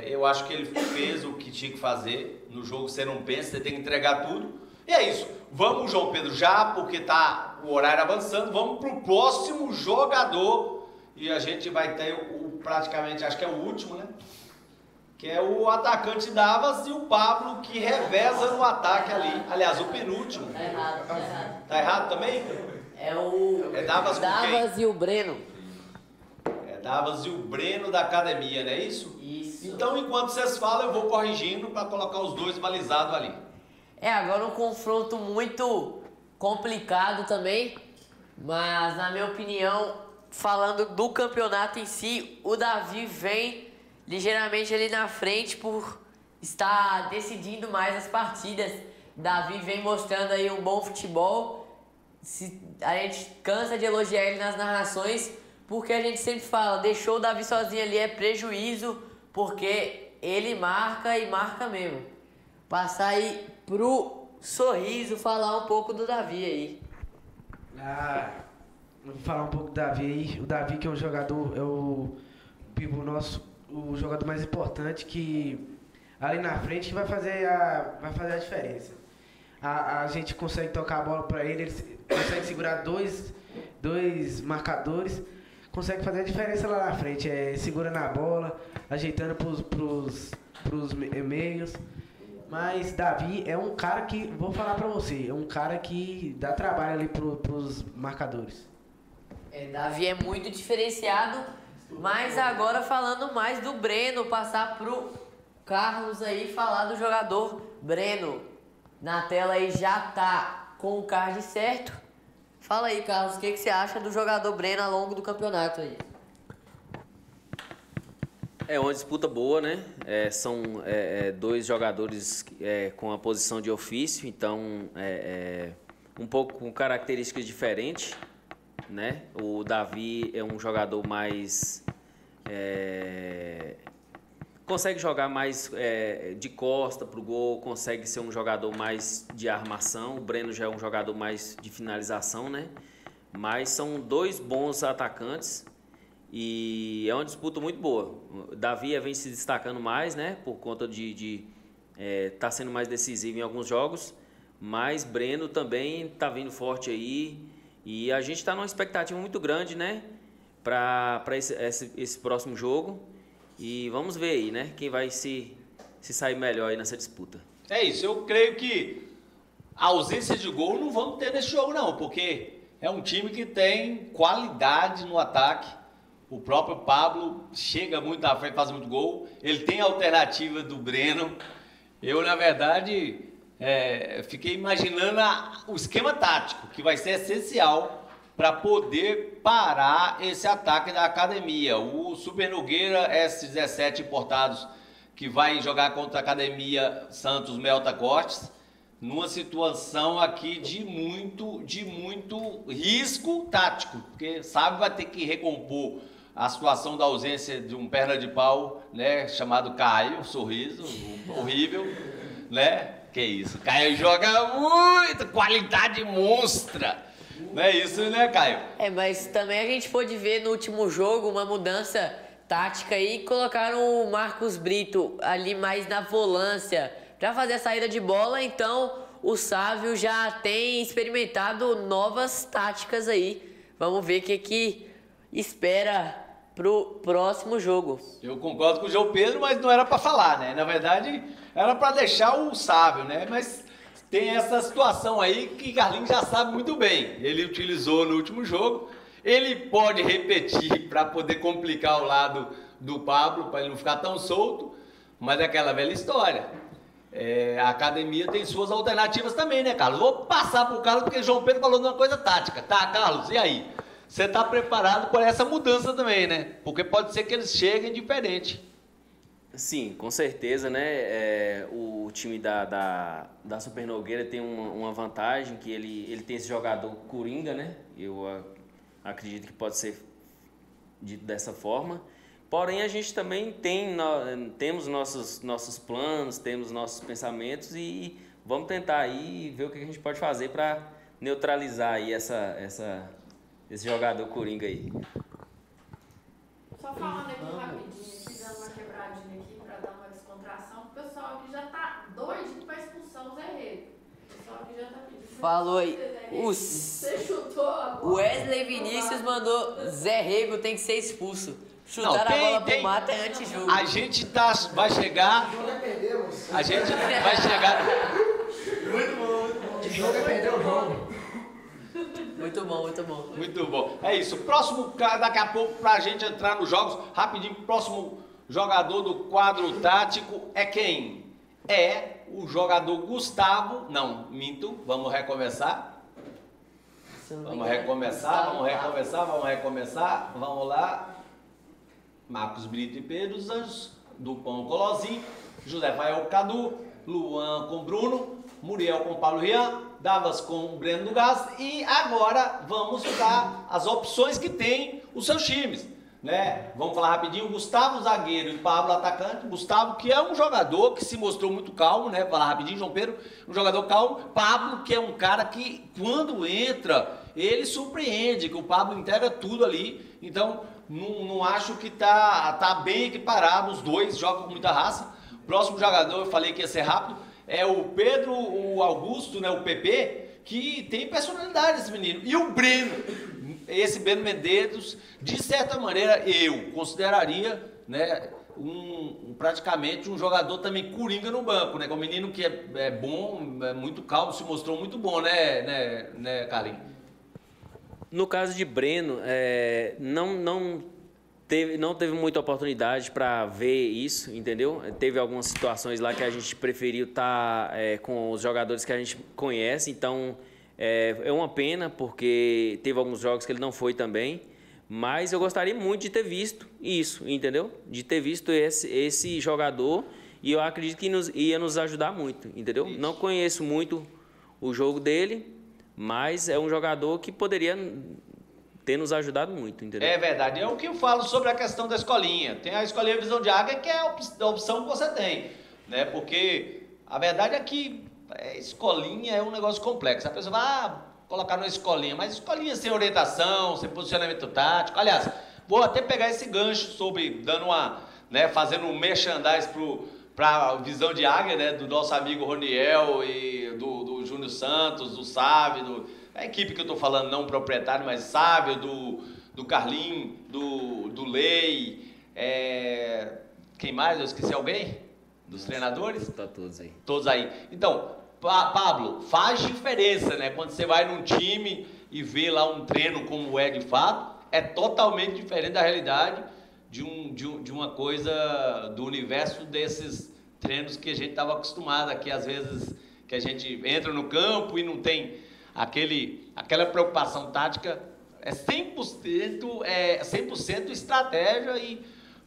eu acho que ele fez o que tinha que fazer. No jogo você não pensa, você tem que entregar tudo. E é isso. Vamos, João Pedro, já, porque tá o horário avançando, vamos pro próximo jogador. E a gente vai ter praticamente, acho que é o último, né? Que é o atacante Davas e o Pablo, que reveza no ataque ali. Aliás, o penúltimo. Tá errado, tá errado. Tá errado também? É Davas com quem? Davas e o Breno. Davas e o Breno da academia, não é isso? Isso. Então, enquanto vocês falam, eu vou corrigindo para colocar os dois balizados ali. Agora um confronto muito complicado também, mas na minha opinião, falando do campeonato em si, o Davi vem ligeiramente ali na frente por estar decidindo mais as partidas. Davi vem mostrando aí um bom futebol. A gente cansa de elogiar ele nas narrações, porque a gente sempre fala, deixou o Davi sozinho ali é prejuízo, porque ele marca e marca mesmo. Passar aí pro Sorriso falar um pouco do Davi aí. Vou falar um pouco do Davi aí. O Davi, que é um jogador, é o pivô nosso, o jogador mais importante, que ali na frente vai fazer a diferença. A gente consegue tocar a bola para ele consegue segurar dois marcadores, consegue fazer a diferença lá na frente, segurando a bola, ajeitando pros meios. Mas Davi é um cara que, vou falar pra você, é um cara que dá trabalho ali pros marcadores. Davi é muito diferenciado, mas agora falando mais do Breno, passar pro Carlos aí, falar do jogador Breno. Na tela aí já tá com o card certo. Fala aí, Carlos, o que você acha do jogador Breno ao longo do campeonato aí? É uma disputa boa, né? São dois jogadores com a posição de ofício, então um pouco com características diferentes, né? O Davi é um jogador mais... consegue jogar mais de costa pro gol, consegue ser um jogador mais de armação. O Breno já é um jogador mais de finalização, né? Mas são dois bons atacantes e é uma disputa muito boa. O Davi vem se destacando mais, né? Por conta de tá sendo mais decisivo em alguns jogos, mas Breno também tá vindo forte aí e a gente tá numa expectativa muito grande, né? Para esse próximo jogo. E vamos ver aí, né? Quem vai se sair melhor aí nessa disputa. É isso, eu creio que a ausência de gol não vamos ter nesse jogo não, porque é um time que tem qualidade no ataque. O próprio Pablo chega muito na frente, faz muito gol. Ele tem a alternativa do Breno. Eu, na verdade, fiquei imaginando o esquema tático, que vai ser essencial para poder parar esse ataque da academia. O Super Nogueira S17 importados, que vai jogar contra a Academia Santos Melta Cortes, numa situação aqui de muito risco tático, porque sabe vai ter que recompor a situação da ausência de um perna de pau, né, chamado Caio, Sorriso, horrível, né? Que isso, Caio joga muito, qualidade monstra. Não é isso, né, Caio? Mas também a gente pôde ver no último jogo uma mudança tática aí, colocaram o Marcos Brito ali mais na volância para fazer a saída de bola, então o Sávio já tem experimentado novas táticas aí. Vamos ver o que espera pro próximo jogo. Eu concordo com o João Pedro, mas não era para falar, né? Na verdade, era para deixar o Sávio, né? Mas tem essa situação aí que Carlinhos já sabe muito bem. Ele utilizou no último jogo. Ele pode repetir para poder complicar o lado do Pablo, para ele não ficar tão solto, mas é aquela velha história. A academia tem suas alternativas também, né, Carlos? Vou passar para o Carlos, porque João Pedro falou de uma coisa tática. Tá, Carlos, e aí? Você está preparado para essa mudança também, né? Porque pode ser que eles cheguem diferente. Sim, com certeza, né? O time da Super Nogueira tem uma vantagem, que ele tem esse jogador coringa, né? Eu acredito que pode ser dito dessa forma. Porém, a gente também temos nossos planos, temos nossos pensamentos e vamos tentar aí ver o que a gente pode fazer para neutralizar aí esse jogador coringa aí. Só falando aqui rapidinho, dando uma quebradinha aqui para dar uma descontração, o pessoal aqui já tá doidinho para expulsar o Zé Rego. O pessoal aqui já tá pedindo. Falou aí. Você chutou a bola. Wesley Vinícius mandou Zé Rego tem que ser expulso. Chutaram a bola pro mata é antijogo. A gente vai chegar. A gente vai chegar. Muito bom. De jogo é perder o jogo. Muito bom, muito bom. Muito bom. É isso. Próximo, daqui a pouco, pra gente entrar nos jogos, rapidinho, próximo jogador do quadro tático é quem? É o jogador Gustavo. Não, minto. Vamos recomeçar. Vamos recomeçar. Vamos lá. Marcos Brito e Pedro Anjos, Dupão Colozinho, José Fael Cadu, Luan com Bruno, Muriel com Paulo Rian, Davas com o Breno do Gás. E agora vamos dar as opções que tem os seus times, né? Vamos falar rapidinho, Gustavo zagueiro e Pablo atacante. Gustavo, que é um jogador que se mostrou muito calmo, né? Falar rapidinho, João Pedro, um jogador calmo. Pablo, que é um cara que quando entra, ele surpreende, que o Pablo entrega tudo ali. Então, não acho que tá bem equiparado, os dois jogam com muita raça. Próximo jogador, eu falei que ia ser rápido, é o Pedro, o Augusto, né, o PP, que tem personalidade esse menino. E o Breno, esse Breno Medeiros, de certa maneira, eu consideraria, né, praticamente um jogador também coringa no banco, né, que é um menino que é bom, é muito calmo, se mostrou muito bom, né, Carlinhos? No caso de Breno, não teve muita oportunidade para ver isso, entendeu? Teve algumas situações lá que a gente preferiu estar com os jogadores que a gente conhece, então é uma pena, porque teve alguns jogos que ele não foi também, mas eu gostaria muito de ter visto isso, entendeu? De ter visto esse jogador, e eu acredito que ia nos ajudar muito, entendeu? Isso. Não conheço muito o jogo dele, mas é um jogador que poderia ter nos ajudado muito, entendeu? É verdade. É o que eu falo sobre a questão da escolinha. Tem a escolinha Visão de Águia, que é a opção que você tem, né? Porque a verdade é que escolinha é um negócio complexo. A pessoa vai colocar numa escolinha, mas escolinha sem orientação, sem posicionamento tático. Aliás, vou até pegar esse gancho sobre fazendo um merchandise para a Visão de Águia, né, do nosso amigo Roniel e do Júnior Santos, do Sávio, a equipe que eu estou falando, não o proprietário, mas Sávio, do Carlinhos, do Lei, quem mais? Eu esqueci alguém? Dos treinadores? Tá todos aí. Todos aí. Então, Pablo, faz diferença, né? Quando você vai num time e vê lá um treino como é de fato, é totalmente diferente da realidade de uma coisa do universo desses treinos que a gente estava acostumado aqui, às vezes que a gente entra no campo e não tem aquela preocupação tática, é 100% estratégia e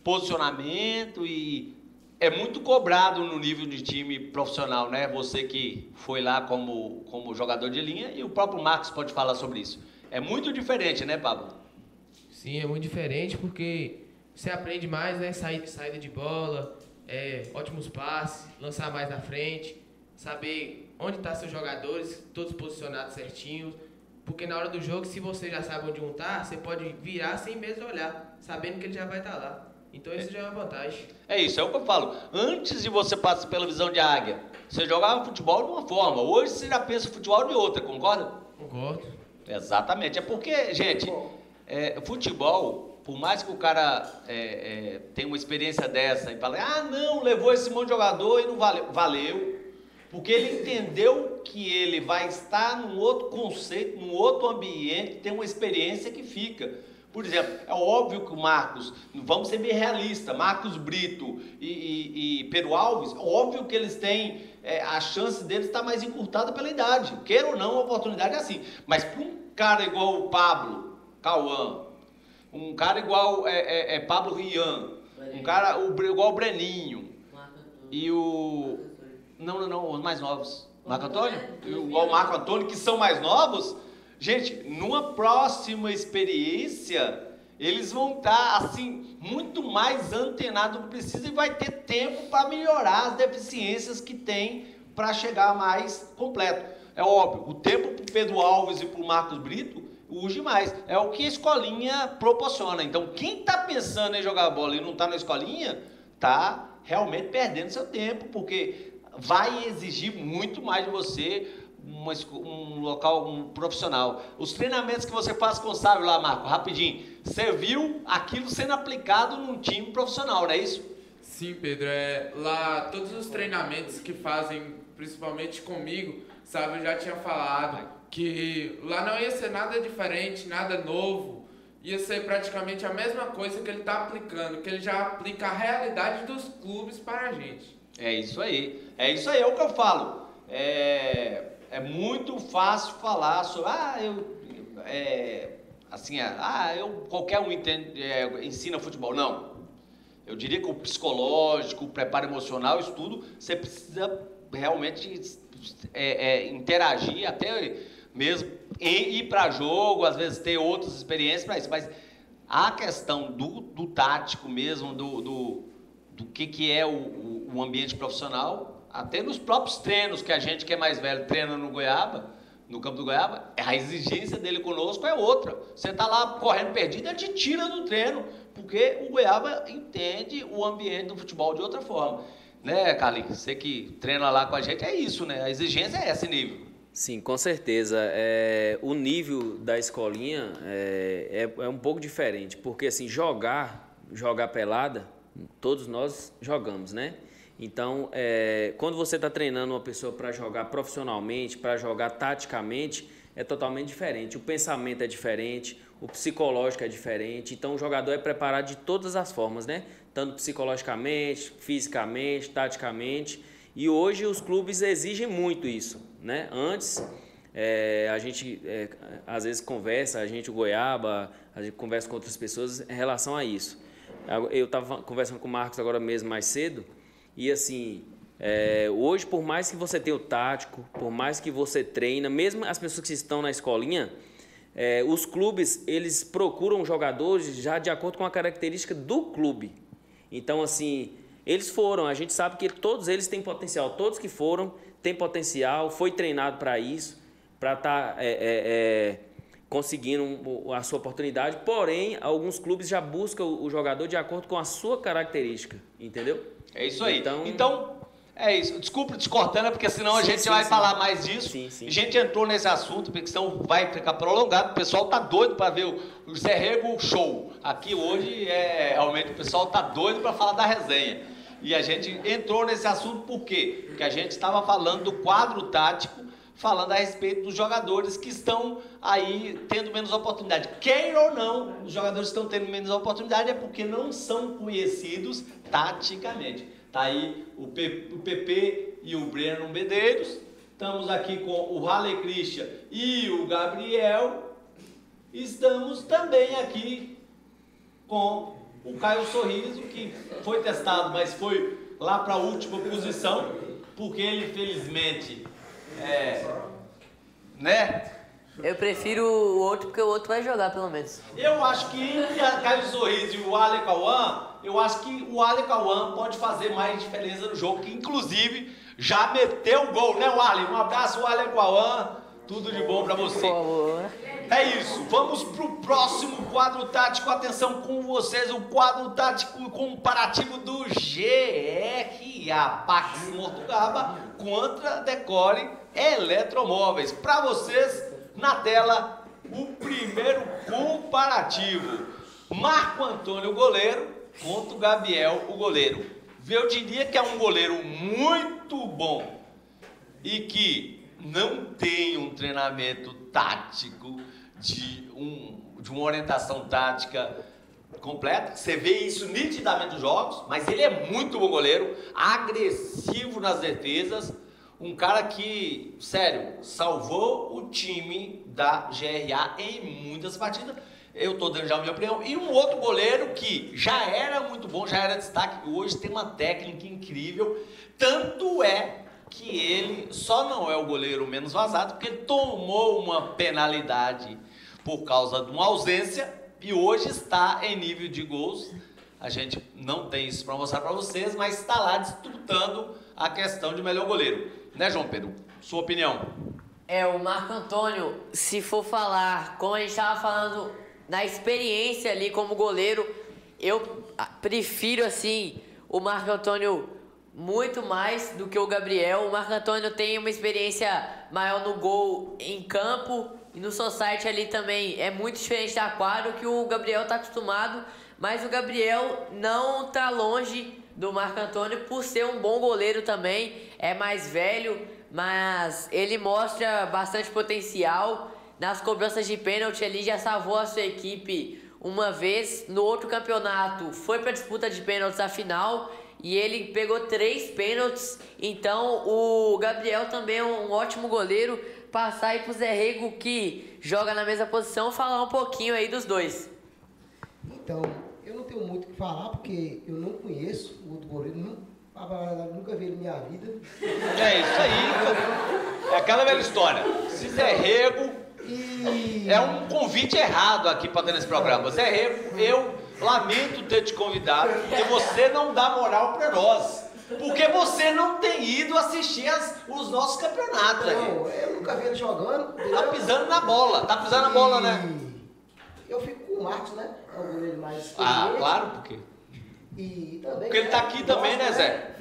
posicionamento, e é muito cobrado no nível de time profissional, né? Você que foi lá como jogador de linha, e o próprio Marcos pode falar sobre isso. É muito diferente, né, Pablo? Sim, é muito diferente, porque você aprende mais, né? Saída de bola, ótimos passes, lançar mais na frente. saber onde estão seus jogadores, todos posicionados certinhos. Porque na hora do jogo, se você já sabe onde um tá, você pode virar sem mesmo olhar, sabendo que ele já vai estar lá. Então isso já é uma vantagem. É isso, é o que eu falo. Antes de você passar pela visão de águia, você jogava futebol de uma forma. Hoje você já pensa futebol de outra, concorda? Concordo. Exatamente. É porque, gente, futebol, por mais que o cara tenha uma experiência dessa e fale, não, levou esse monte de jogador e não valeu. Valeu. Porque ele entendeu que ele vai estar num outro conceito, num outro ambiente, tem uma experiência que fica. Por exemplo, é óbvio que o Marcos, vamos ser bem realistas, Marcos Brito e Pedro Alves, óbvio que eles têm, a chance deles está mais encurtada pela idade. Queira ou não, a oportunidade é assim. Mas para um cara igual o Pablo Cauã, um cara igual Pablo Rian, um cara igual o Breninho e o... Não, os mais novos. Marco Antônio? Igual o Marco Antônio, que são mais novos. Gente, numa próxima experiência, eles vão estar, assim, muito mais antenados do que precisa e vai ter tempo para melhorar as deficiências que tem para chegar mais completo. É óbvio, o tempo para o Pedro Alves e para o Marcos Brito urge mais. É o que a escolinha proporciona. Então, quem está pensando em jogar bola e não está na escolinha, está realmente perdendo seu tempo, porque vai exigir muito mais de você um local profissional. Os treinamentos que você faz com o Sávio lá, Marco, rapidinho, você viu aquilo sendo aplicado num time profissional, não é isso? Sim, Pedro, lá todos os treinamentos que fazem, principalmente comigo, Sávio já tinha falado que lá não ia ser nada diferente, nada novo, ia ser praticamente a mesma coisa que ele está aplicando, que ele já aplica a realidade dos clubes para a gente. É isso aí, é o que eu falo. É muito fácil falar sobre, qualquer um ensina futebol. Não, eu diria que o psicológico, o preparo emocional, isso tudo, você precisa realmente interagir, até mesmo ir para jogo, às vezes ter outras experiências para isso, mas a questão do tático mesmo, do que é o ambiente profissional, até nos próprios treinos que a gente que é mais velho treina no Goiaba, no campo do Goiaba, a exigência dele conosco é outra. Você está lá correndo perdido, ele te tira do treino, porque o Goiaba entende o ambiente do futebol de outra forma. Né, Carlinhos? Você que treina lá com a gente, é isso, né? A exigência é esse nível. Sim, com certeza. O nível da escolinha é um pouco diferente, porque assim, jogar pelada, todos nós jogamos, né? Então, quando você está treinando uma pessoa para jogar profissionalmente, para jogar taticamente, é totalmente diferente. O pensamento é diferente, o psicológico é diferente. Então, o jogador é preparado de todas as formas, né? Tanto psicologicamente, fisicamente, taticamente. E hoje os clubes exigem muito isso, né? Antes, a gente às vezes conversa, o Goiaba, a gente conversa com outras pessoas em relação a isso. Eu estava conversando com o Marcos agora mesmo mais cedo, e assim, hoje, por mais que você tenha o tático, por mais que você treina, mesmo as pessoas que estão na escolinha, os clubes, eles procuram jogadores já de acordo com a característica do clube. Então, assim, a gente sabe que todos eles têm potencial, todos que foram têm potencial, foi treinado para isso, para estar conseguindo a sua oportunidade, porém, alguns clubes já buscam o jogador de acordo com a sua característica, entendeu? É isso aí. Então, é isso. Desculpa te cortando, porque senão a gente vai falar mais disso. Sim. A gente entrou nesse assunto, porque senão vai ficar prolongado. O pessoal tá doido para ver o Zé Rego show. Aqui hoje, realmente, o pessoal tá doido para falar da resenha. E a gente entrou nesse assunto por quê? Porque a gente estava falando do quadro tático, falando a respeito dos jogadores que estão aí tendo menos oportunidade. Queira ou não, os jogadores que estão tendo menos oportunidade é porque não são conhecidos taticamente. Tá aí o PP e o Breno Medeiros. Estamos aqui com o Halley Christian e o Gabriel. Estamos também aqui com o Caio Sorriso, que foi testado, mas foi lá para a última posição, porque ele, infelizmente, né? Eu prefiro o outro, porque o outro vai jogar, pelo menos. Eu acho que entre o Caio Sorriso e o Alec Cauã, eu acho que o Alec Cauã pode fazer mais diferença no jogo, que inclusive já meteu o gol, né, Warley? Um abraço, Warley Cauã. Tudo de bom pra você. É isso, vamos pro próximo quadro tático. Atenção com vocês, o quadro tático comparativo do GRA Pax Mortugaba contra Decore Eletromóveis. Para vocês, na tela, o primeiro comparativo. Marco Antônio, o goleiro, contra o Gabriel, o goleiro. Eu diria que é um goleiro muito bom e que não tem um treinamento tático de uma orientação tática completa. Você vê isso nitidamente nos jogos, mas ele é muito bom goleiro, agressivo nas defesas, um cara que, sério, salvou o time da GRA em muitas partidas. Eu estou dando já a minha opinião. E um outro goleiro que já era muito bom, já era destaque, hoje tem uma técnica incrível, tanto é que ele só não é o goleiro menos vazado, porque tomou uma penalidade por causa de uma ausência e hoje está em nível de gols. A gente não tem isso para mostrar para vocês, mas está lá disputando a questão de melhor goleiro. Né, João Pedro? Sua opinião? O Marco Antônio, se for falar, como a gente estava falando, na experiência ali como goleiro, eu prefiro, assim, o Marco Antônio muito mais do que o Gabriel. O Marco Antônio tem uma experiência maior no gol em campo e no society ali também é muito diferente da quadra, que o Gabriel está acostumado, mas o Gabriel não está longe do Marco Antônio por ser um bom goleiro também, é mais velho, mas ele mostra bastante potencial. Nas cobranças de pênalti ele já salvou a sua equipe uma vez, no outro campeonato foi para a disputa de pênaltis a final e ele pegou 3 pênaltis. Então o Gabriel também é um ótimo goleiro. Passar aí pro Zé Rego, que joga na mesma posição, falar um pouquinho aí dos dois. Então, eu não tenho muito o que falar, porque eu não conheço o outro goleiro, nunca vi ele na minha vida. É isso aí, é aquela velha história. Se Zé Rego é um convite errado aqui para ter nesse programa. Zé Rego, eu lamento ter te convidado, porque você não dá moral para nós. Porque você não tem ido assistir os nossos campeonatos aí. Não, eu nunca vi ele jogando. Tá pisando na bola, né? Eu fico com o Marcos, né? É o goleiro mais... Claro, por quê? E também... Porque ele tá aqui também, né, Zé?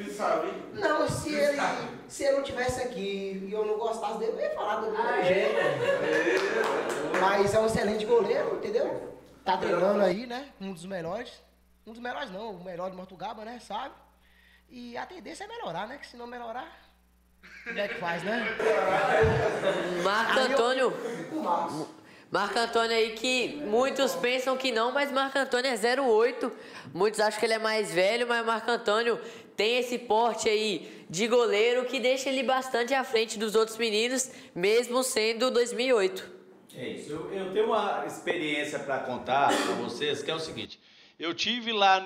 Não, se ele não tivesse aqui e eu não gostasse dele, eu ia falar do mesmo jeito. Mas é um excelente goleiro, entendeu? Tá treinando aí, né? Um dos melhores. Um dos melhores não, o melhor de Mortugaba, né? Sabe? E a tendência é melhorar, né? Que se não melhorar, como é que faz, né? Marco Antônio aí, que muitos pensam que não, mas Marco Antônio é 08. Muitos acham que ele é mais velho, mas Marco Antônio tem esse porte aí de goleiro que deixa ele bastante à frente dos outros meninos, mesmo sendo 2008. É isso. Eu tenho uma experiência para contar para vocês, que é o seguinte. Eu tive lá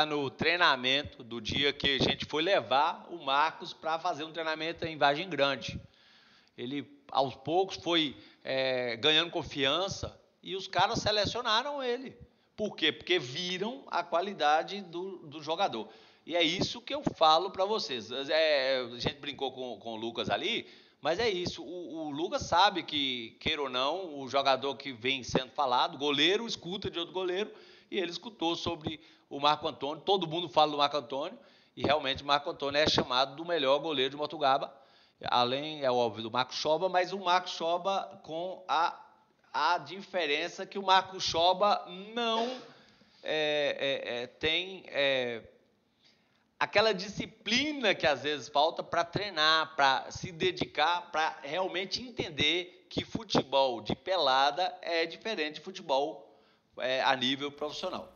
no treinamento do dia que a gente foi levar o Marcos para fazer um treinamento em Vargem Grande. Ele, aos poucos, foi ganhando confiança e os caras selecionaram ele. Por quê? Porque viram a qualidade do jogador. E é isso que eu falo para vocês. A gente brincou com o Lucas ali, mas é isso. O Lucas sabe que, queira ou não, o jogador que vem sendo falado, goleiro, escuta de outro goleiro, e ele escutou sobre o Marco Antônio. Todo mundo fala do Marco Antônio, e realmente o Marco Antônio é chamado do melhor goleiro de Mortugaba, além, é óbvio, do Marco Choba, mas o Marco Choba com a diferença que o Marco Choba não tem aquela disciplina que às vezes falta para treinar, para se dedicar, para realmente entender que futebol de pelada é diferente de futebol a nível profissional.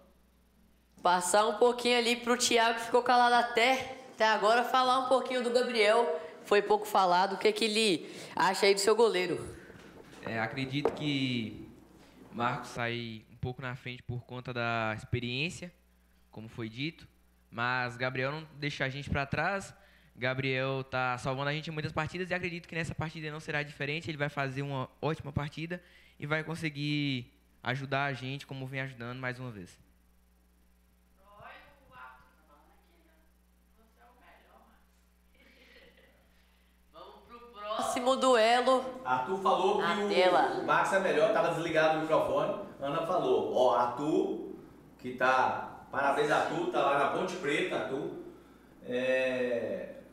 Passar um pouquinho ali pro Thiago, que ficou calado até agora, falar um pouquinho do Gabriel. Foi pouco falado, o que ele acha aí do seu goleiro? Acredito que Marcos sai um pouco na frente por conta da experiência, como foi dito, mas Gabriel não deixa a gente para trás. Gabriel tá salvando a gente em muitas partidas e acredito que nessa partida não será diferente. Ele vai fazer uma ótima partida e vai conseguir ajudar a gente como vem ajudando mais uma vez. Próximo duelo. Arthur falou Na que tela. o Max é melhor, tava desligado o microfone. Ana falou, ó, Arthur, que tá. Parabéns, Arthur, tá lá na Ponte Preta, Arthur.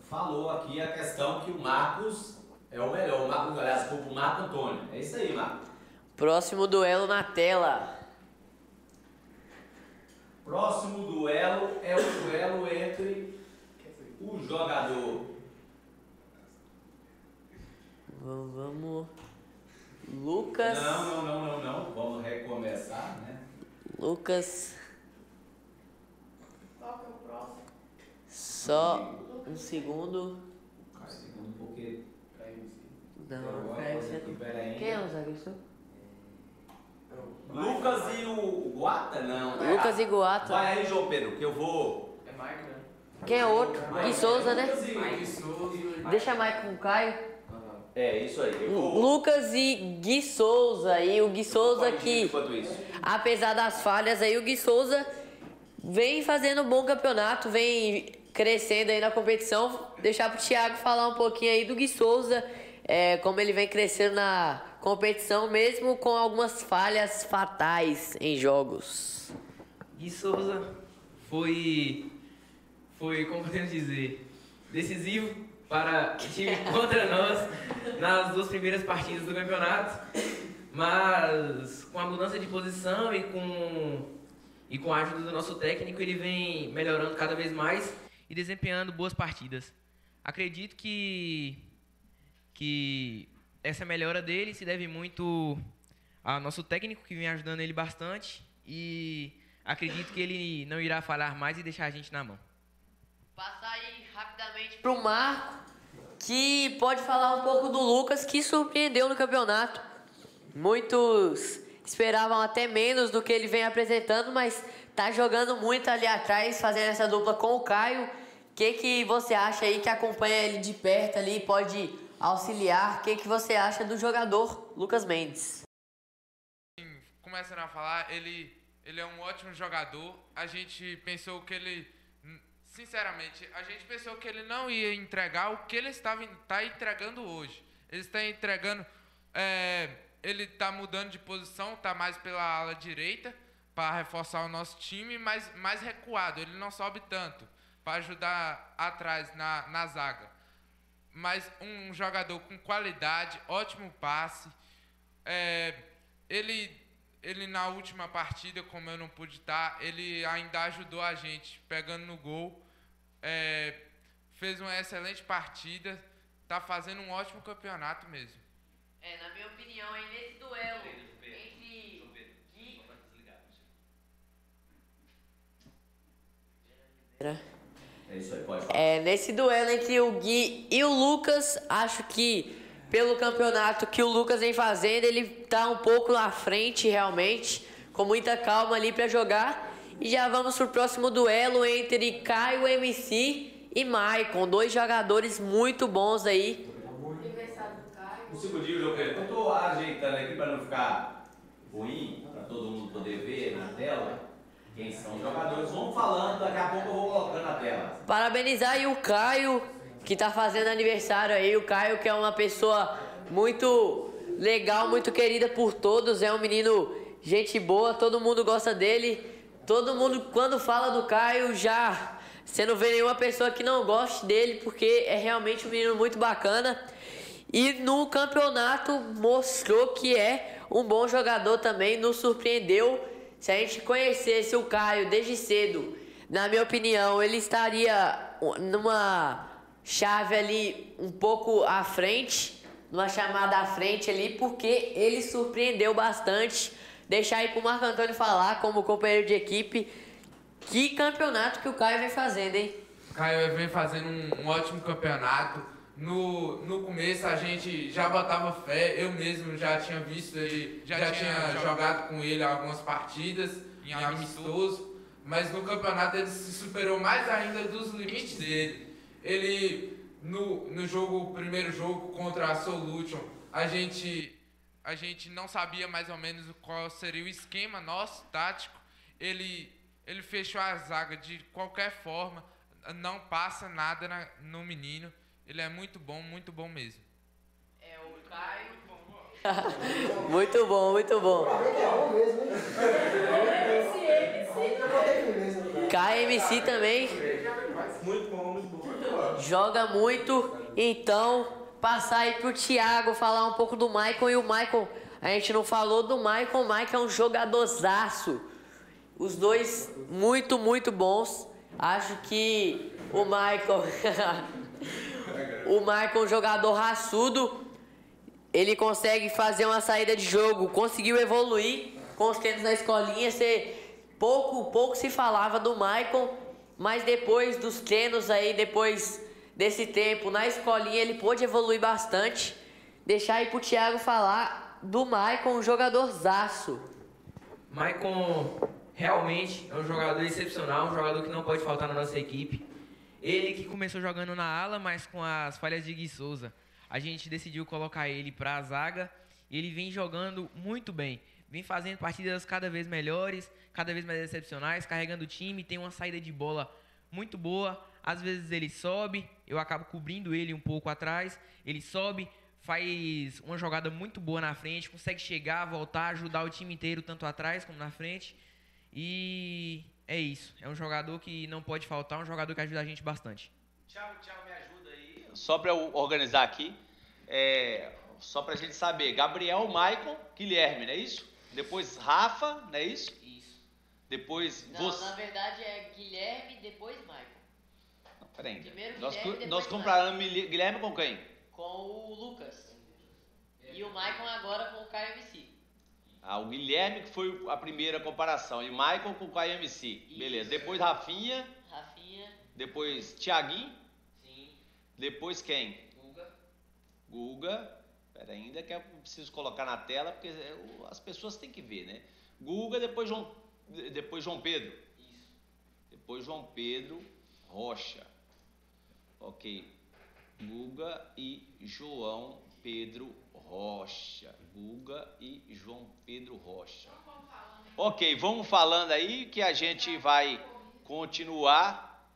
Falou aqui a questão que o Marcos é o melhor. O Marcos, aliás, desculpa, o Marco Antônio. É isso aí, Marcos. Próximo duelo na tela. Próximo duelo é o duelo entre o jogador. Vamos. Lucas. Não. Vamos recomeçar, né? Lucas. Qual que é o próximo? Só um segundo. Um segundo, porque. Não, peraí. Quem é o zagueiro? Lucas e o Guata? Não. Lucas e Guata. Vai aí, João Pedro, que eu vou. É Mike, né? Quem é outro? Gui Souza, né? Mike Souza. Deixa Mike com o Caio. É, isso aí. Eu vou. Lucas e Gui Souza. E o Gui Souza que, Enquanto isso. apesar das falhas aí, o Gui Souza vem fazendo um bom campeonato, vem crescendo aí na competição. Deixar pro Thiago falar um pouquinho aí do Gui Souza, como ele vem crescendo na competição, mesmo com algumas falhas fatais em jogos. Gui Souza foi, como podemos dizer, decisivo para o time contra nós nas 2 primeiras partidas do campeonato, mas com a mudança de posição e com a ajuda do nosso técnico, ele vem melhorando cada vez mais e desempenhando boas partidas. Acredito que essa melhora dele se deve muito ao nosso técnico, que vem ajudando ele bastante, e acredito que ele não irá falhar mais e deixar a gente na mão. Passar aí rapidamente pro Marco, que pode falar um pouco do Lucas, que surpreendeu no campeonato. Muitos esperavam até menos do que ele vem apresentando, mas tá jogando muito ali atrás, fazendo essa dupla com o Caio. O que você acha aí, que acompanha ele de perto ali, pode auxiliar? O que você acha do jogador Lucas Mendes? Começando a falar, ele é um ótimo jogador. A gente pensou que ele... Sinceramente, a gente pensou que ele não ia entregar o que ele está entregando hoje. Ele está entregando... ele está mudando de posição, está mais pela ala direita para reforçar o nosso time, mas mais recuado. Ele não sobe tanto para ajudar atrás na zaga. Mas um jogador com qualidade, ótimo passe. Ele na última partida, como eu não pude estar, ele ainda ajudou a gente pegando no gol. Fez uma excelente partida, tá fazendo um ótimo campeonato mesmo. Na minha opinião, aí nesse duelo entre Gui... É isso aí, pode falar. Nesse duelo entre o Gui e o Lucas, acho que pelo campeonato que o Lucas vem fazendo, ele tá um pouco na frente realmente, com muita calma ali pra jogar. E já vamos pro próximo duelo entre Caio MC e Maicon, 2 jogadores muito bons aí. Aniversário do Caio. Um segundinho, João Pedro. Eu tô ajeitando aqui para não ficar ruim, para todo mundo poder ver na tela quem são os jogadores. Vamos falando, daqui a pouco eu vou colocando na tela. Parabenizar aí o Caio, que tá fazendo aniversário aí. O Caio, que é uma pessoa muito legal, muito querida por todos. É um menino gente boa, todo mundo gosta dele. Todo mundo, quando fala do Caio, já você não vê nenhuma pessoa que não goste dele, porque é realmente um menino muito bacana. E no campeonato mostrou que é um bom jogador também, nos surpreendeu. Se a gente conhecesse o Caio desde cedo, na minha opinião, ele estaria numa chave ali um pouco à frente, numa chamada à frente ali, porque ele surpreendeu bastante. Deixar aí pro Marco Antônio falar, como companheiro de equipe, que campeonato que o Caio vem fazendo, hein? O Caio vem fazendo um ótimo campeonato. No começo a gente já botava fé, eu mesmo já tinha visto ele, já tinha jogado com ele algumas partidas em amistoso, mas no campeonato ele se superou mais ainda dos limites dele. Ele, no primeiro jogo contra a Solution, a gente não sabia mais ou menos qual seria o esquema nosso, tático. Ele fechou a zaga de qualquer forma, não passa nada no menino. Ele é muito bom mesmo. Muito bom, muito bom. KMC também. Muito bom, muito bom. Joga muito. Então, passar aí pro Thiago falar um pouco do Maicon. E o Maicon, a gente não falou do Maicon. O Maicon é um jogadorzaço. Os dois muito, muito bons. Acho que o Maicon... o Maicon é um jogador raçudo. Ele consegue fazer uma saída de jogo. Conseguiu evoluir com os treinos na escolinha. Pouco se falava do Maicon. Mas depois dos treinos aí, depois desse tempo na escolinha, ele pôde evoluir bastante. Deixar aí pro Thiago falar do Maicon, um jogadorzaço. Maicon realmente é um jogador excepcional, um jogador que não pode faltar na nossa equipe. Ele que começou jogando na ala, mas com as falhas de Gui Souza, a gente decidiu colocar ele para a zaga. E ele vem jogando muito bem, vem fazendo partidas cada vez melhores, cada vez mais excepcionais, carregando o time, tem uma saída de bola muito boa. Às vezes ele sobe, eu acabo cobrindo ele um pouco atrás, ele sobe, faz uma jogada muito boa na frente, consegue chegar, voltar, ajudar o time inteiro, tanto atrás como na frente. E é isso, é um jogador que não pode faltar, um jogador que ajuda a gente bastante. Thiago, me ajuda aí. Só para eu organizar aqui, só para a gente saber, Gabriel, Maicon, Guilherme, não é isso? Depois Rafa, não é isso? Isso. Depois Não, na verdade é Guilherme, depois Maicon. Não, peraí. Primeiro Nós Guilherme, nós depois comparamos Guilherme com quem? Com o Lucas. E o Maicon agora com o KMC. O Guilherme que foi a primeira comparação. E o Maicon com o KMC. Isso. Beleza. Depois Rafinha. Depois Thiaguinho. Sim. Depois quem? Guga. Pera ainda que eu preciso colocar na tela, porque as pessoas têm que ver, né? Guga, depois João Pedro. Isso. Depois João Pedro Rocha. Ok. Guga e João Pedro Rocha. Guga e João Pedro Rocha. Ok, vamos falando aí que a gente vai continuar.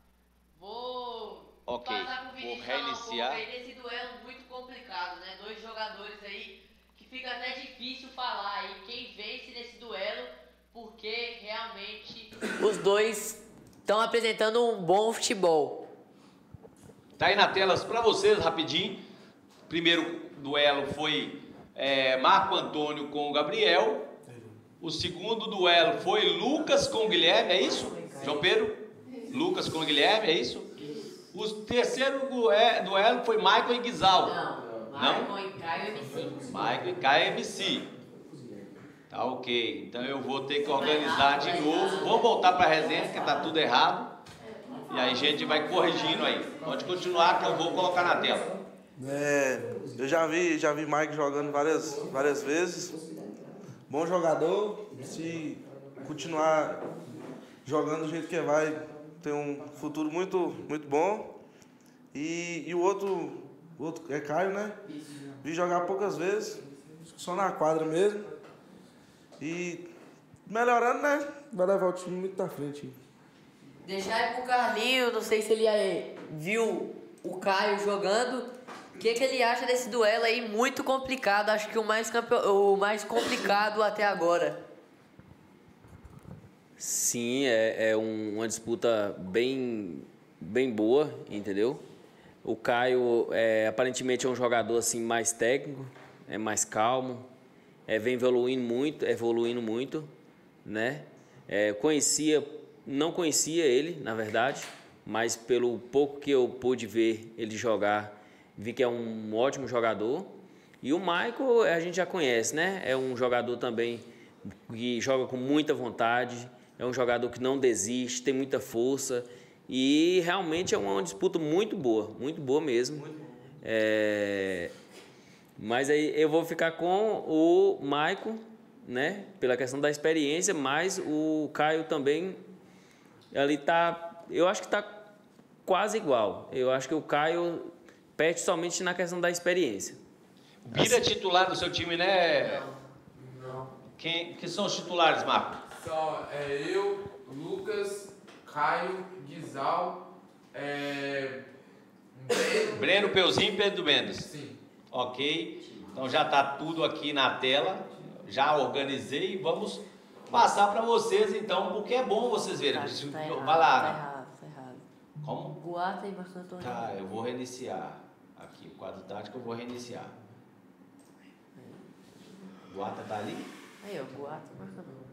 Vou passar pro Vinícius reiniciar. Aí desse duelo muito complicado, né? Dois jogadores aí que fica até difícil falar aí quem vence nesse duelo, porque realmente os dois estão apresentando um bom futebol. Tá aí na tela para vocês rapidinho. Primeiro duelo foi Marco Antônio com o Gabriel. O segundo duelo foi Lucas com o Guilherme, é isso? João Pedro? Lucas com o Guilherme, é isso? O terceiro duelo foi Maicon e Guizal. Não? Maicon e Caio MC. Maicon e Caio MC. Tá ok. Então eu vou ter que organizar de novo. Vamos voltar para a resenha, que tá tudo errado. E aí a gente vai corrigindo aí. Pode continuar que eu vou colocar na tela. Eu já vi Mike jogando várias vezes. Bom jogador. Se continuar jogando do jeito que vai, tem um futuro muito, muito bom. E o outro é Caio, né? Vi jogar poucas vezes, só na quadra mesmo. E melhorando, né? Vai levar o time muito na frente. Deixar aí pro Carlinho, não sei se ele viu o Caio jogando. O que ele acha desse duelo aí? Muito complicado, acho que o mais complicado até agora. Sim, é uma disputa bem boa, entendeu? O Caio aparentemente é um jogador assim, mais técnico, mais calmo, vem evoluindo muito, né? Não conhecia ele, na verdade, mas pelo pouco que eu pude ver ele jogar, vi que é um ótimo jogador. E o Maicon a gente já conhece, né? É um jogador também que joga com muita vontade, é um jogador que não desiste, tem muita força e realmente é uma disputa muito boa mesmo. Mas aí eu vou ficar com o Maicon, né? Pela questão da experiência, mas o Caio também, ele eu acho que tá quase igual. Eu acho que o Caio perde somente na questão da experiência. Bira é titular do seu time, né? Não. Quem são os titulares, Marco? Só eu, Lucas, Caio, Guizal, Breno, Peuzinho e Pedro Mendes. Sim. Ok. Então já está tudo aqui na tela, já organizei e vamos passar para vocês então, porque é bom vocês verem. Vai lá. Tá errado. Como? Guata e Marco Antônio. Tá, eu vou reiniciar. Aqui, o quadro tático eu vou reiniciar. Guata tá ali? Aí, ó, Guata e Marco Antônio.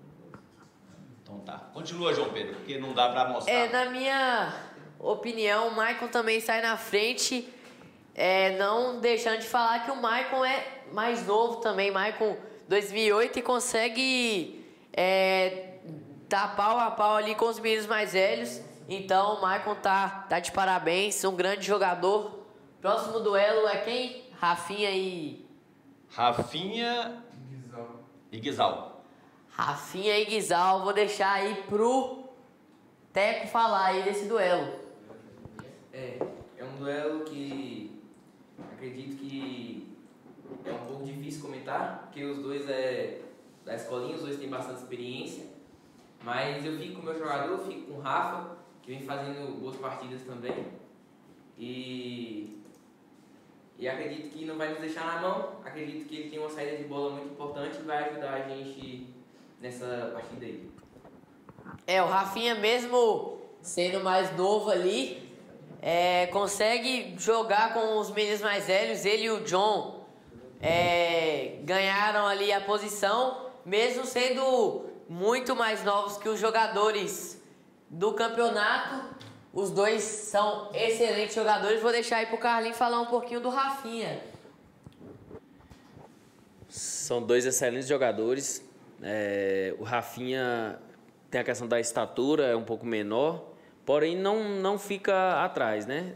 Então tá. Continua, João Pedro, porque não dá para mostrar. Na minha opinião, o Maicon também sai na frente. Não deixando de falar que o Maicon é mais novo também. Maicon 2008 e consegue tá pau a pau ali com os meninos mais velhos. Então o Maicon tá de parabéns, um grande jogador. Próximo duelo é quem? Rafinha e Guizal. Rafinha e Guizal. Vou deixar aí pro Teco falar aí desse duelo. É um duelo que acredito que é um pouco difícil comentar, porque os dois da escolinha, os dois têm bastante experiência. Mas eu fico com o meu jogador, eu fico com o Rafa, que vem fazendo boas partidas também. E acredito que não vai nos deixar na mão. Acredito que ele tem uma saída de bola muito importante e vai ajudar a gente nessa partida aí. O Rafinha, mesmo sendo mais novo ali, consegue jogar com os meninos mais velhos. Ele e o John ganharam ali a posição, mesmo sendo muito mais novos que os jogadores do campeonato. Os dois são excelentes jogadores. Vou deixar aí pro Carlinhos falar um pouquinho do Rafinha. São dois excelentes jogadores. O Rafinha tem a questão da estatura, é um pouco menor, porém não fica atrás, né?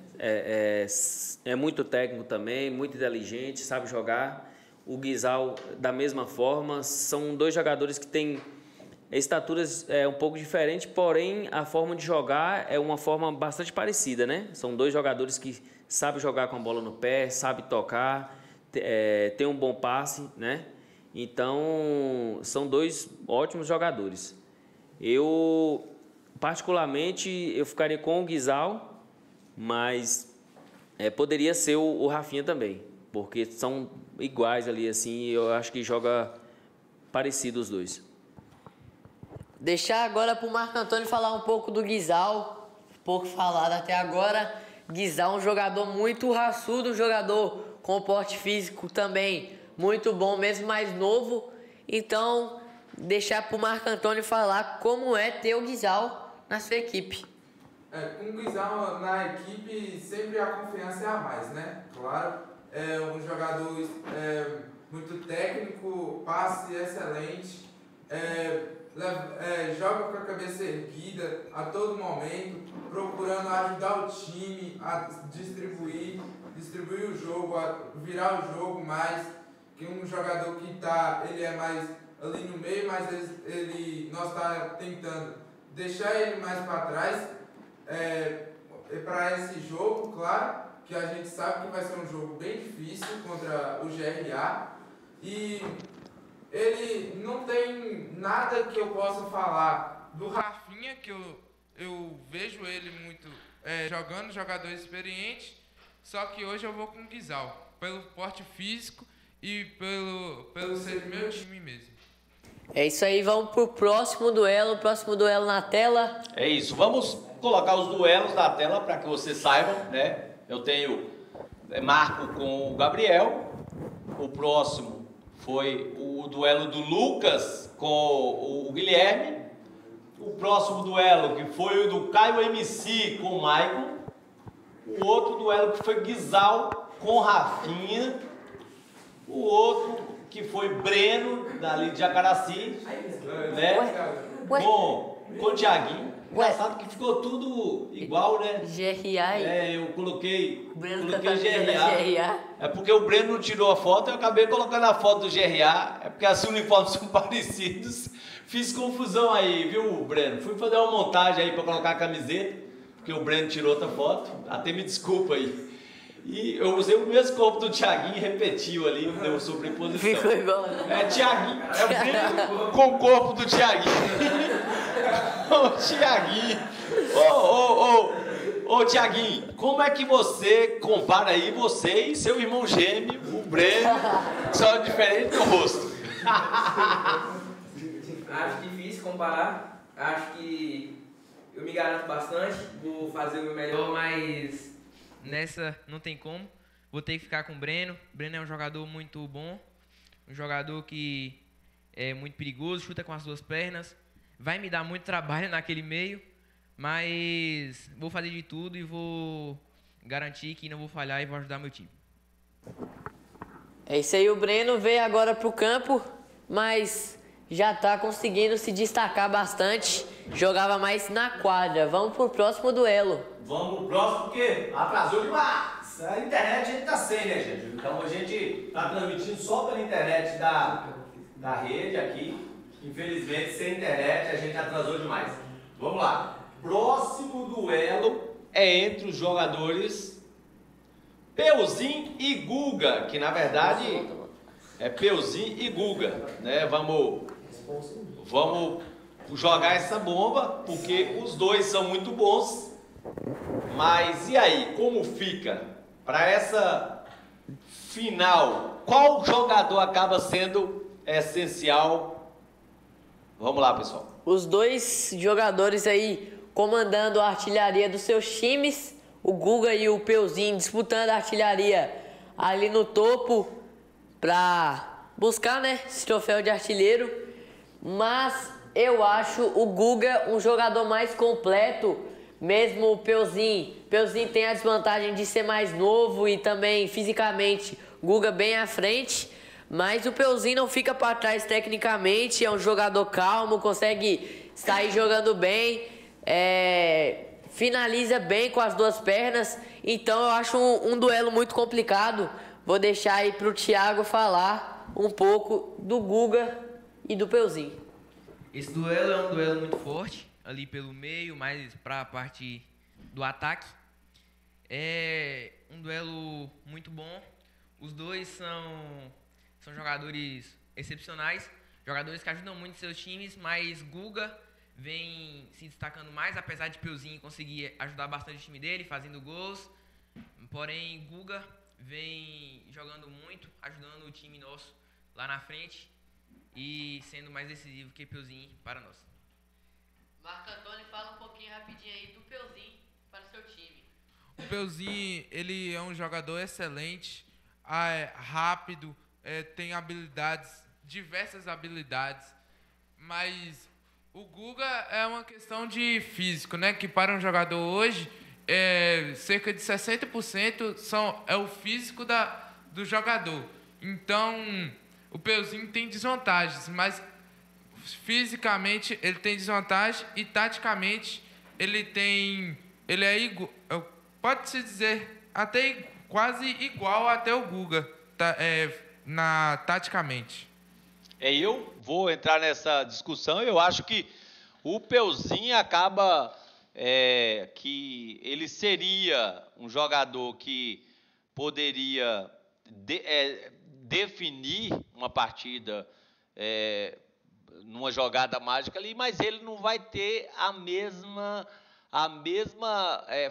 É muito técnico também, muito inteligente, sabe jogar. O Guizal, da mesma forma, são dois jogadores que têm estaturas um pouco diferentes, porém a forma de jogar é uma forma bastante parecida, né? São dois jogadores que sabem jogar com a bola no pé, sabem tocar, tem um bom passe, né? Então, são dois ótimos jogadores. Eu, particularmente, eu ficaria com o Guizal, mas poderia ser o Rafinha também, porque são iguais ali, assim, eu acho que joga parecido os dois. Deixar agora para o Marco Antônio falar um pouco do Guizal, pouco falado até agora. Guizal é um jogador muito raçudo, um jogador com porte físico também muito bom, mesmo mais novo. Então, deixar para o Marco Antônio falar como é ter o Guizal na sua equipe. Com o Guizal na equipe, sempre a confiança é a mais, né? Claro, é um jogador muito técnico, passe excelente, joga com a cabeça erguida a todo momento, procurando ajudar o time a distribuir o jogo, a virar o jogo mais, que um jogador que ele é mais ali no meio, mas nós está tentando deixar ele mais para trás para esse jogo, claro, que a gente sabe que vai ser um jogo bem difícil contra o GRA, e ele não tem nada que eu possa falar do Rafinha, que eu vejo ele muito jogando, jogador experiente, só que hoje eu vou com o Guizal, pelo porte físico e pelo ser meu time mesmo. É isso aí, vamos pro próximo duelo na tela. É isso, vamos colocar os duelos na tela para que vocês saibam, né? Eu tenho Marco com o Gabriel, o próximo foi o duelo do Lucas com o Guilherme, o próximo duelo que foi o do Caio MC com o Maicon, o outro duelo que foi Guizal com Rafinha, o outro que foi Breno, dali de Jacaraci, né? Com o Thiaguinho. Engraçado que ficou tudo igual, né? GRA. Eu coloquei GRA. É porque o Breno não tirou a foto, eu acabei colocando a foto do GRA. É porque assim os uniformes são parecidos. Fiz confusão aí, viu, Breno? Fui fazer uma montagem aí para colocar a camiseta, porque o Breno tirou outra foto. Até me desculpa aí. E eu usei o mesmo corpo do Thiaguinho e repetiu ali, deu sobreposição. Ficou igual. Thiaguinho, o Breno com o corpo do Thiaguinho. Ô, Thiaguinho. Ô, Thiaguinho, como é que você compara aí você e seu irmão gêmeo, o Breno, que são diferentes do rosto? Acho difícil comparar. Acho que eu me garanto bastante. Vou fazer o meu melhor, mas nessa não tem como. Vou ter que ficar com o Breno. O Breno é um jogador muito bom. Um jogador que é muito perigoso, chuta com as duas pernas. Vai me dar muito trabalho naquele meio, mas vou fazer de tudo e vou garantir que não vou falhar e vou ajudar meu time. É isso aí, o Breno veio agora pro campo, mas já tá conseguindo se destacar bastante. Jogava mais na quadra. Vamos pro próximo duelo. Vamos pro próximo porque atrasou demais. A internet a gente tá sem, né, gente? Então a gente tá transmitindo só pela internet da rede aqui. Infelizmente, sem internet a gente atrasou demais. Vamos lá. Próximo duelo é entre os jogadores Peuzinho e Guga, que na verdade é Peuzinho e Guga, né? Vamos jogar essa bomba, porque os dois são muito bons. Mas e aí, como fica? Para essa final, qual jogador acaba sendo essencial? Vamos lá, pessoal. Os dois jogadores aí comandando a artilharia dos seus times, o Guga e o Peuzinho disputando a artilharia ali no topo para buscar, né, esse troféu de artilheiro. Mas eu acho o Guga um jogador mais completo, mesmo o Peuzinho. O Peuzinho tem a desvantagem de ser mais novo e também fisicamente o Guga bem à frente. Mas o Peuzinho não fica para trás tecnicamente, é um jogador calmo, consegue sair jogando bem, finaliza bem com as duas pernas. Então eu acho um duelo muito complicado. Vou deixar aí para o Thiago falar um pouco do Guga e do Peuzinho. Esse duelo é um duelo muito forte, ali pelo meio, mais para a parte do ataque. É um duelo muito bom. Os dois são jogadores excepcionais, jogadores que ajudam muito seus times, mas Guga vem se destacando mais, apesar de Peuzinho conseguir ajudar bastante o time dele, fazendo gols. Porém, Guga vem jogando muito, ajudando o time nosso lá na frente e sendo mais decisivo que Peuzinho para nós. Marco Antônio, fala um pouquinho rapidinho aí do Peuzinho para o seu time. O Peuzinho, ele é um jogador excelente, rápido, tem habilidades, diversas habilidades, mas o Guga é uma questão de físico, né? Que para um jogador hoje, cerca de 60% é o físico do jogador. Então, o Peuzinho tem desvantagens, mas fisicamente ele tem desvantagem e taticamente ele é igual, pode-se dizer até quase igual até o Guga, taticamente. Eu vou entrar nessa discussão. Eu acho que o Peuzinho acaba que ele seria um jogador que poderia definir uma partida numa jogada mágica ali, mas ele não vai ter a mesma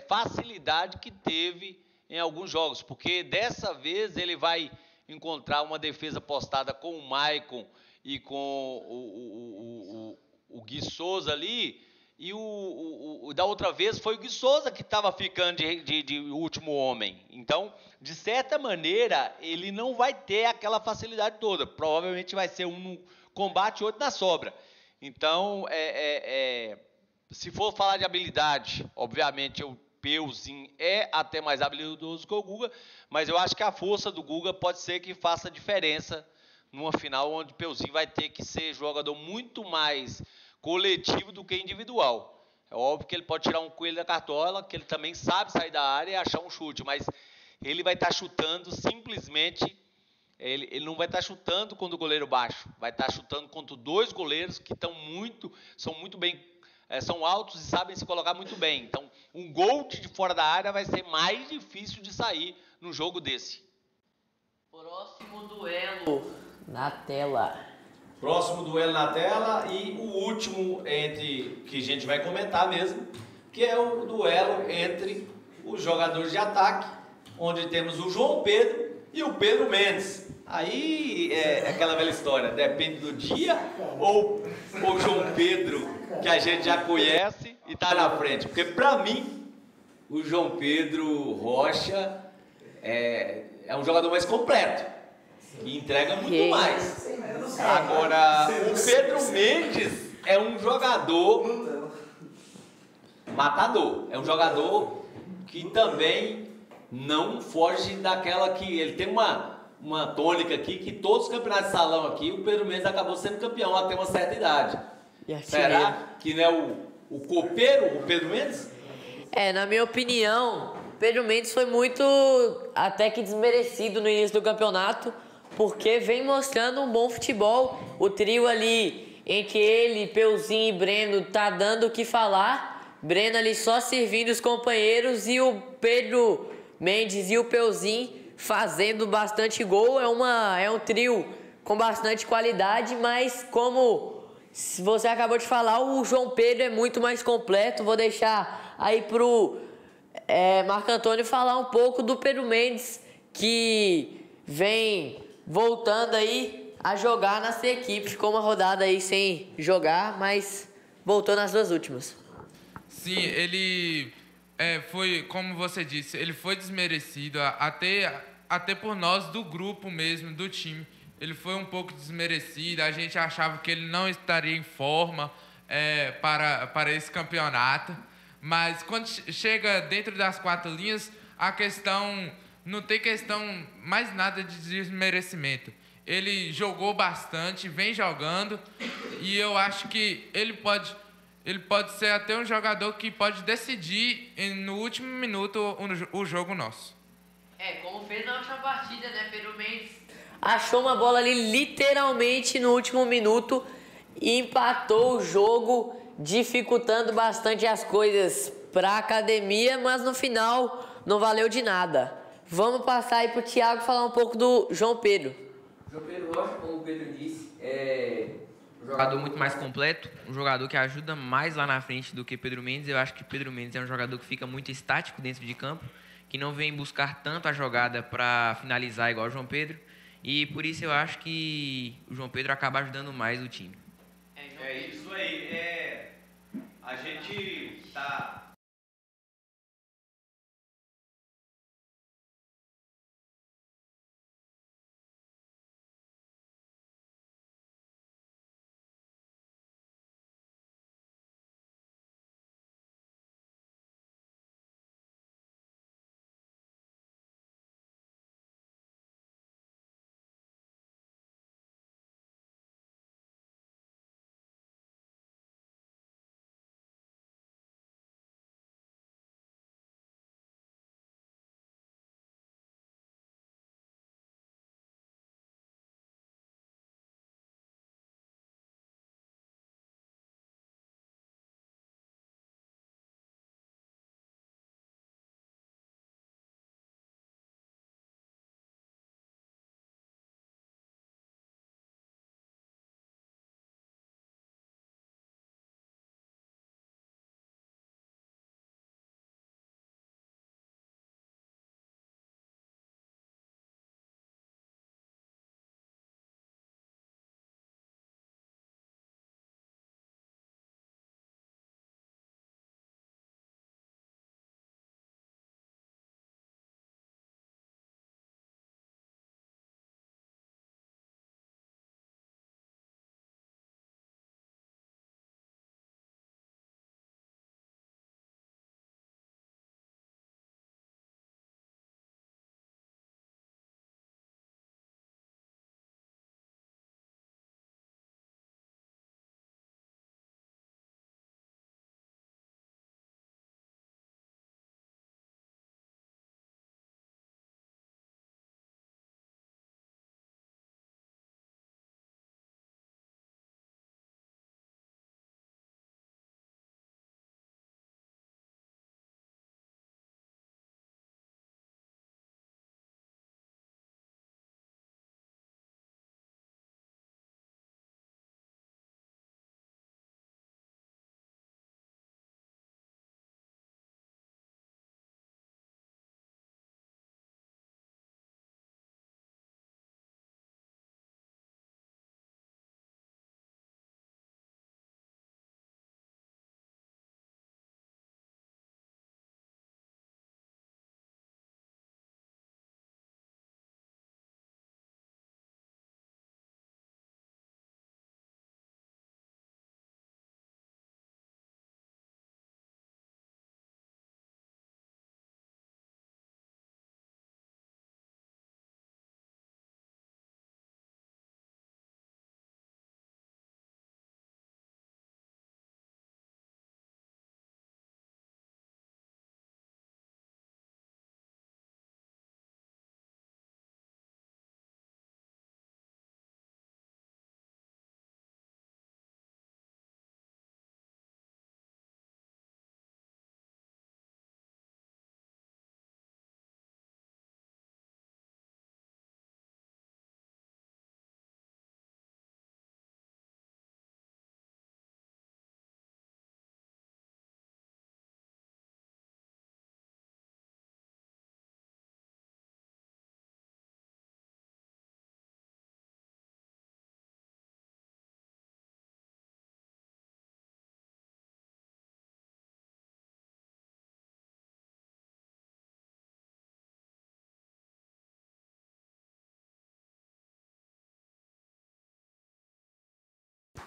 facilidade que teve em alguns jogos, porque dessa vez ele vai encontrar uma defesa postada com o Maicon e com o Gui Souza ali, e da outra vez foi o Gui Souza que estava ficando de último homem. Então, de certa maneira, ele não vai ter aquela facilidade toda. Provavelmente vai ser um no combate e outro na sobra. Então, se for falar de habilidade, obviamente o Peuzinho é até mais habilidoso que o Guga, mas eu acho que a força do Guga pode ser que faça diferença numa final onde o Peuzinho vai ter que ser jogador muito mais coletivo do que individual. É óbvio que ele pode tirar um coelho da cartola, que ele também sabe sair da área e achar um chute, mas ele vai estar chutando simplesmente, ele não vai estar chutando contra o goleiro baixo, vai estar chutando contra dois goleiros que são muito bem, são altos e sabem se colocar muito bem. Então, um gol de fora da área vai ser mais difícil de sair num jogo desse. Próximo duelo na tela. Próximo duelo na tela e o último que a gente vai comentar mesmo que é o duelo entre os jogadores de ataque, onde temos o João Pedro e o Pedro Mendes. Aí é aquela velha história, depende do dia ou o João Pedro que a gente já conhece e está na frente. Porque para mim, o João Pedro Rocha é um jogador mais completo, que entrega muito mais. Agora, o Pedro Mendes é um jogador matador, é um jogador que também não foge daquela que ele tem uma tônica aqui, que todos os campeonatos de salão aqui, o Pedro Mendes acabou sendo campeão até uma certa idade. Será que não é o copeiro, o Pedro Mendes? Na minha opinião, Pedro Mendes foi muito até que desmerecido no início do campeonato, porque vem mostrando um bom futebol. O trio ali, entre ele, Peuzinho e Breno, tá dando o que falar. Breno ali só servindo os companheiros e o Pedro Mendes e o Peuzinho fazendo bastante gol. É um trio com bastante qualidade, mas como você acabou de falar, o João Pedro é muito mais completo. Vou deixar aí pro Marco Antônio falar um pouco do Pedro Mendes, que vem voltando aí a jogar nas equipes. Ficou uma rodada aí sem jogar, mas voltou nas duas últimas. Sim, ele foi, como você disse, ele foi desmerecido, até por nós do grupo mesmo, do time. Ele foi um pouco desmerecido, a gente achava que ele não estaria em forma para esse campeonato. Mas quando chega dentro das quatro linhas, a questão não tem questão mais nada de desmerecimento. Ele jogou bastante, vem jogando, e eu acho que ele pode ser até um jogador que pode decidir no último minuto o jogo nosso. Como fez na última partida, né, Pedro Mendes? Achou uma bola ali literalmente no último minuto e empatou o jogo, dificultando bastante as coisas para a academia, mas no final não valeu de nada. Vamos passar aí para o Thiago falar um pouco do João Pedro. João Pedro Rocha, como o Pedro disse, é um jogador muito mais completo, um jogador que ajuda mais lá na frente do que Pedro Mendes. Eu acho que Pedro Mendes é um jogador que fica muito estático dentro de campo, que não vem buscar tanto a jogada para finalizar igual o João Pedro, e por isso eu acho que o João Pedro acaba ajudando mais o time. É isso aí. A gente tá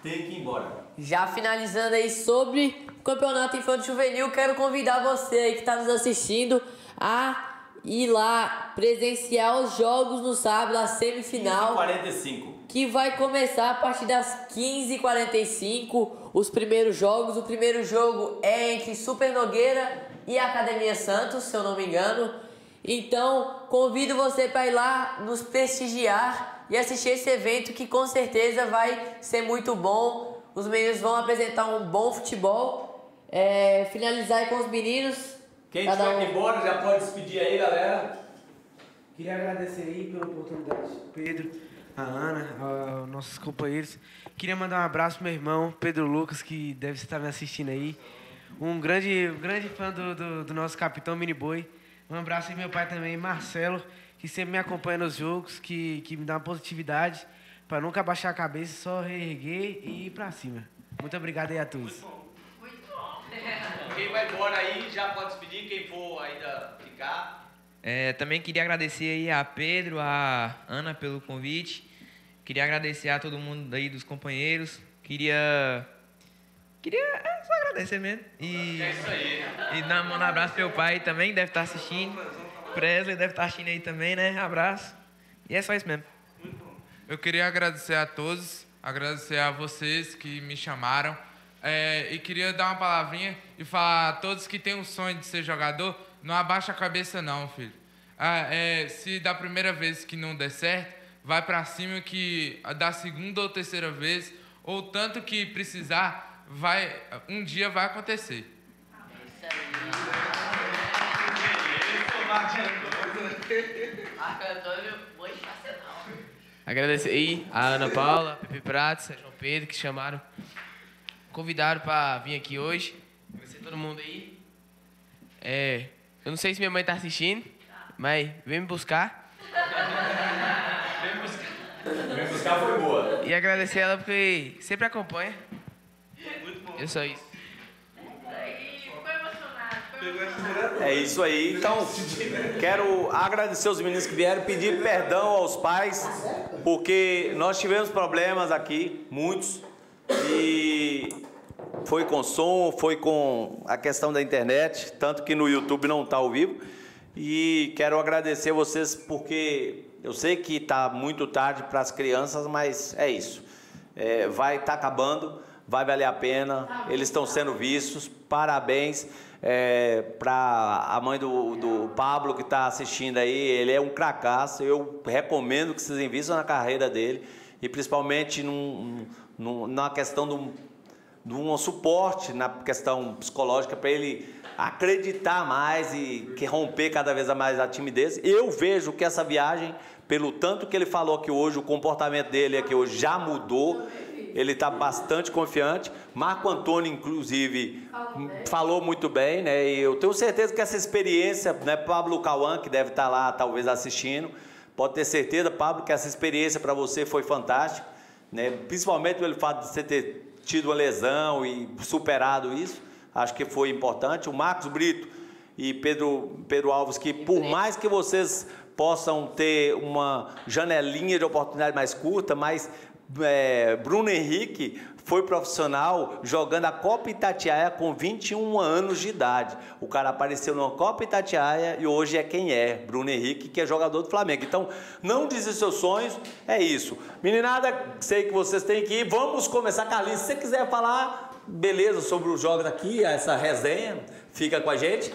tem que ir embora. Já finalizando aí sobre o Campeonato Infantil Juvenil, quero convidar você aí que está nos assistindo a ir lá presenciar os jogos no sábado, a semifinal. 15h45. Que vai começar a partir das 15h45 os primeiros jogos. O primeiro jogo é entre Super Nogueira e Academia Santos, se eu não me engano. Então, convido você para ir lá nos prestigiar e assistir esse evento que com certeza vai ser muito bom. Os meninos vão apresentar um bom futebol. Finalizar aí com os meninos. Quem tiver que ir embora já pode despedir aí, galera. Queria agradecer aí pela oportunidade, Pedro, a Ana, aos nossos companheiros. Queria mandar um abraço pro meu irmão, Pedro Lucas, que deve estar me assistindo aí. Um grande fã do nosso capitão Miniboi. Um abraço aí pro meu pai também, Marcelo, que sempre me acompanha nos jogos, que me dá uma positividade para nunca baixar a cabeça, só reerguer e ir pra cima. Muito obrigado aí a todos. Quem vai embora aí já pode despedir, quem for ainda ficar. Também queria agradecer aí a Pedro, a Ana pelo convite. Queria agradecer a todo mundo aí dos companheiros. Queria só agradecer mesmo. E, é isso aí. E dar um abraço pro meu pai também, deve estar assistindo. Presley deve estar assistindo aí também, né? Abraço. E é só isso mesmo. Eu queria agradecer a todos, agradecer a vocês que me chamaram. E queria dar uma palavrinha e falar a todos que têm um sonho de ser jogador, não abaixa a cabeça não, filho. Se da primeira vez que não der certo, vai pra cima que da segunda ou terceira vez, ou tanto que precisar, um dia vai acontecer. Agradecer aí a Ana Paula, Pepe Prato, São João Pedro, que chamaram, convidaram para vir aqui hoje. Agradecer a todo mundo aí. Eu não sei se minha mãe tá assistindo, mas vem me buscar. Vem buscar foi boa. E agradecer ela porque sempre acompanha. É só isso. É isso aí. Então, quero agradecer os meninos que vieram, pedir perdão aos pais, porque nós tivemos problemas aqui, muitos, e foi com som, foi com a questão da internet, tanto que no YouTube não está ao vivo. E quero agradecer vocês porque eu sei que está muito tarde para as crianças, mas é isso. Vai estar acabando, vai valer a pena, eles estão sendo vistos, parabéns. Para a mãe do Pablo que está assistindo aí, ele é um cracaço, eu recomendo que vocês invistam na carreira dele e principalmente na questão de um suporte na questão psicológica para ele acreditar mais e que romper cada vez mais a timidez. Eu vejo que essa viagem, pelo tanto que ele falou aqui hoje, o comportamento dele aqui hoje já mudou. Ele está bastante confiante. Marco Antônio, inclusive, falou muito bem, né? E eu tenho certeza que essa experiência, né? Pablo Cauã, que deve estar lá, talvez assistindo, pode ter certeza, Pablo, que essa experiência para você foi fantástica, né? Principalmente pelo fato de você ter tido uma lesão e superado isso, acho que foi importante. O Marcos Brito e Pedro Alves, que por mais que vocês possam ter uma janelinha de oportunidade mais curta, mas Bruno Henrique foi profissional jogando a Copa Itatiaia com 21 anos de idade. O cara apareceu na Copa Itatiaia e hoje é quem é, Bruno Henrique, que é jogador do Flamengo. Então, não desista seus sonhos, é isso. Meninada, sei que vocês têm que ir. Vamos começar, Carlinhos. Se você quiser falar, beleza, sobre os jogos aqui, essa resenha, fica com a gente.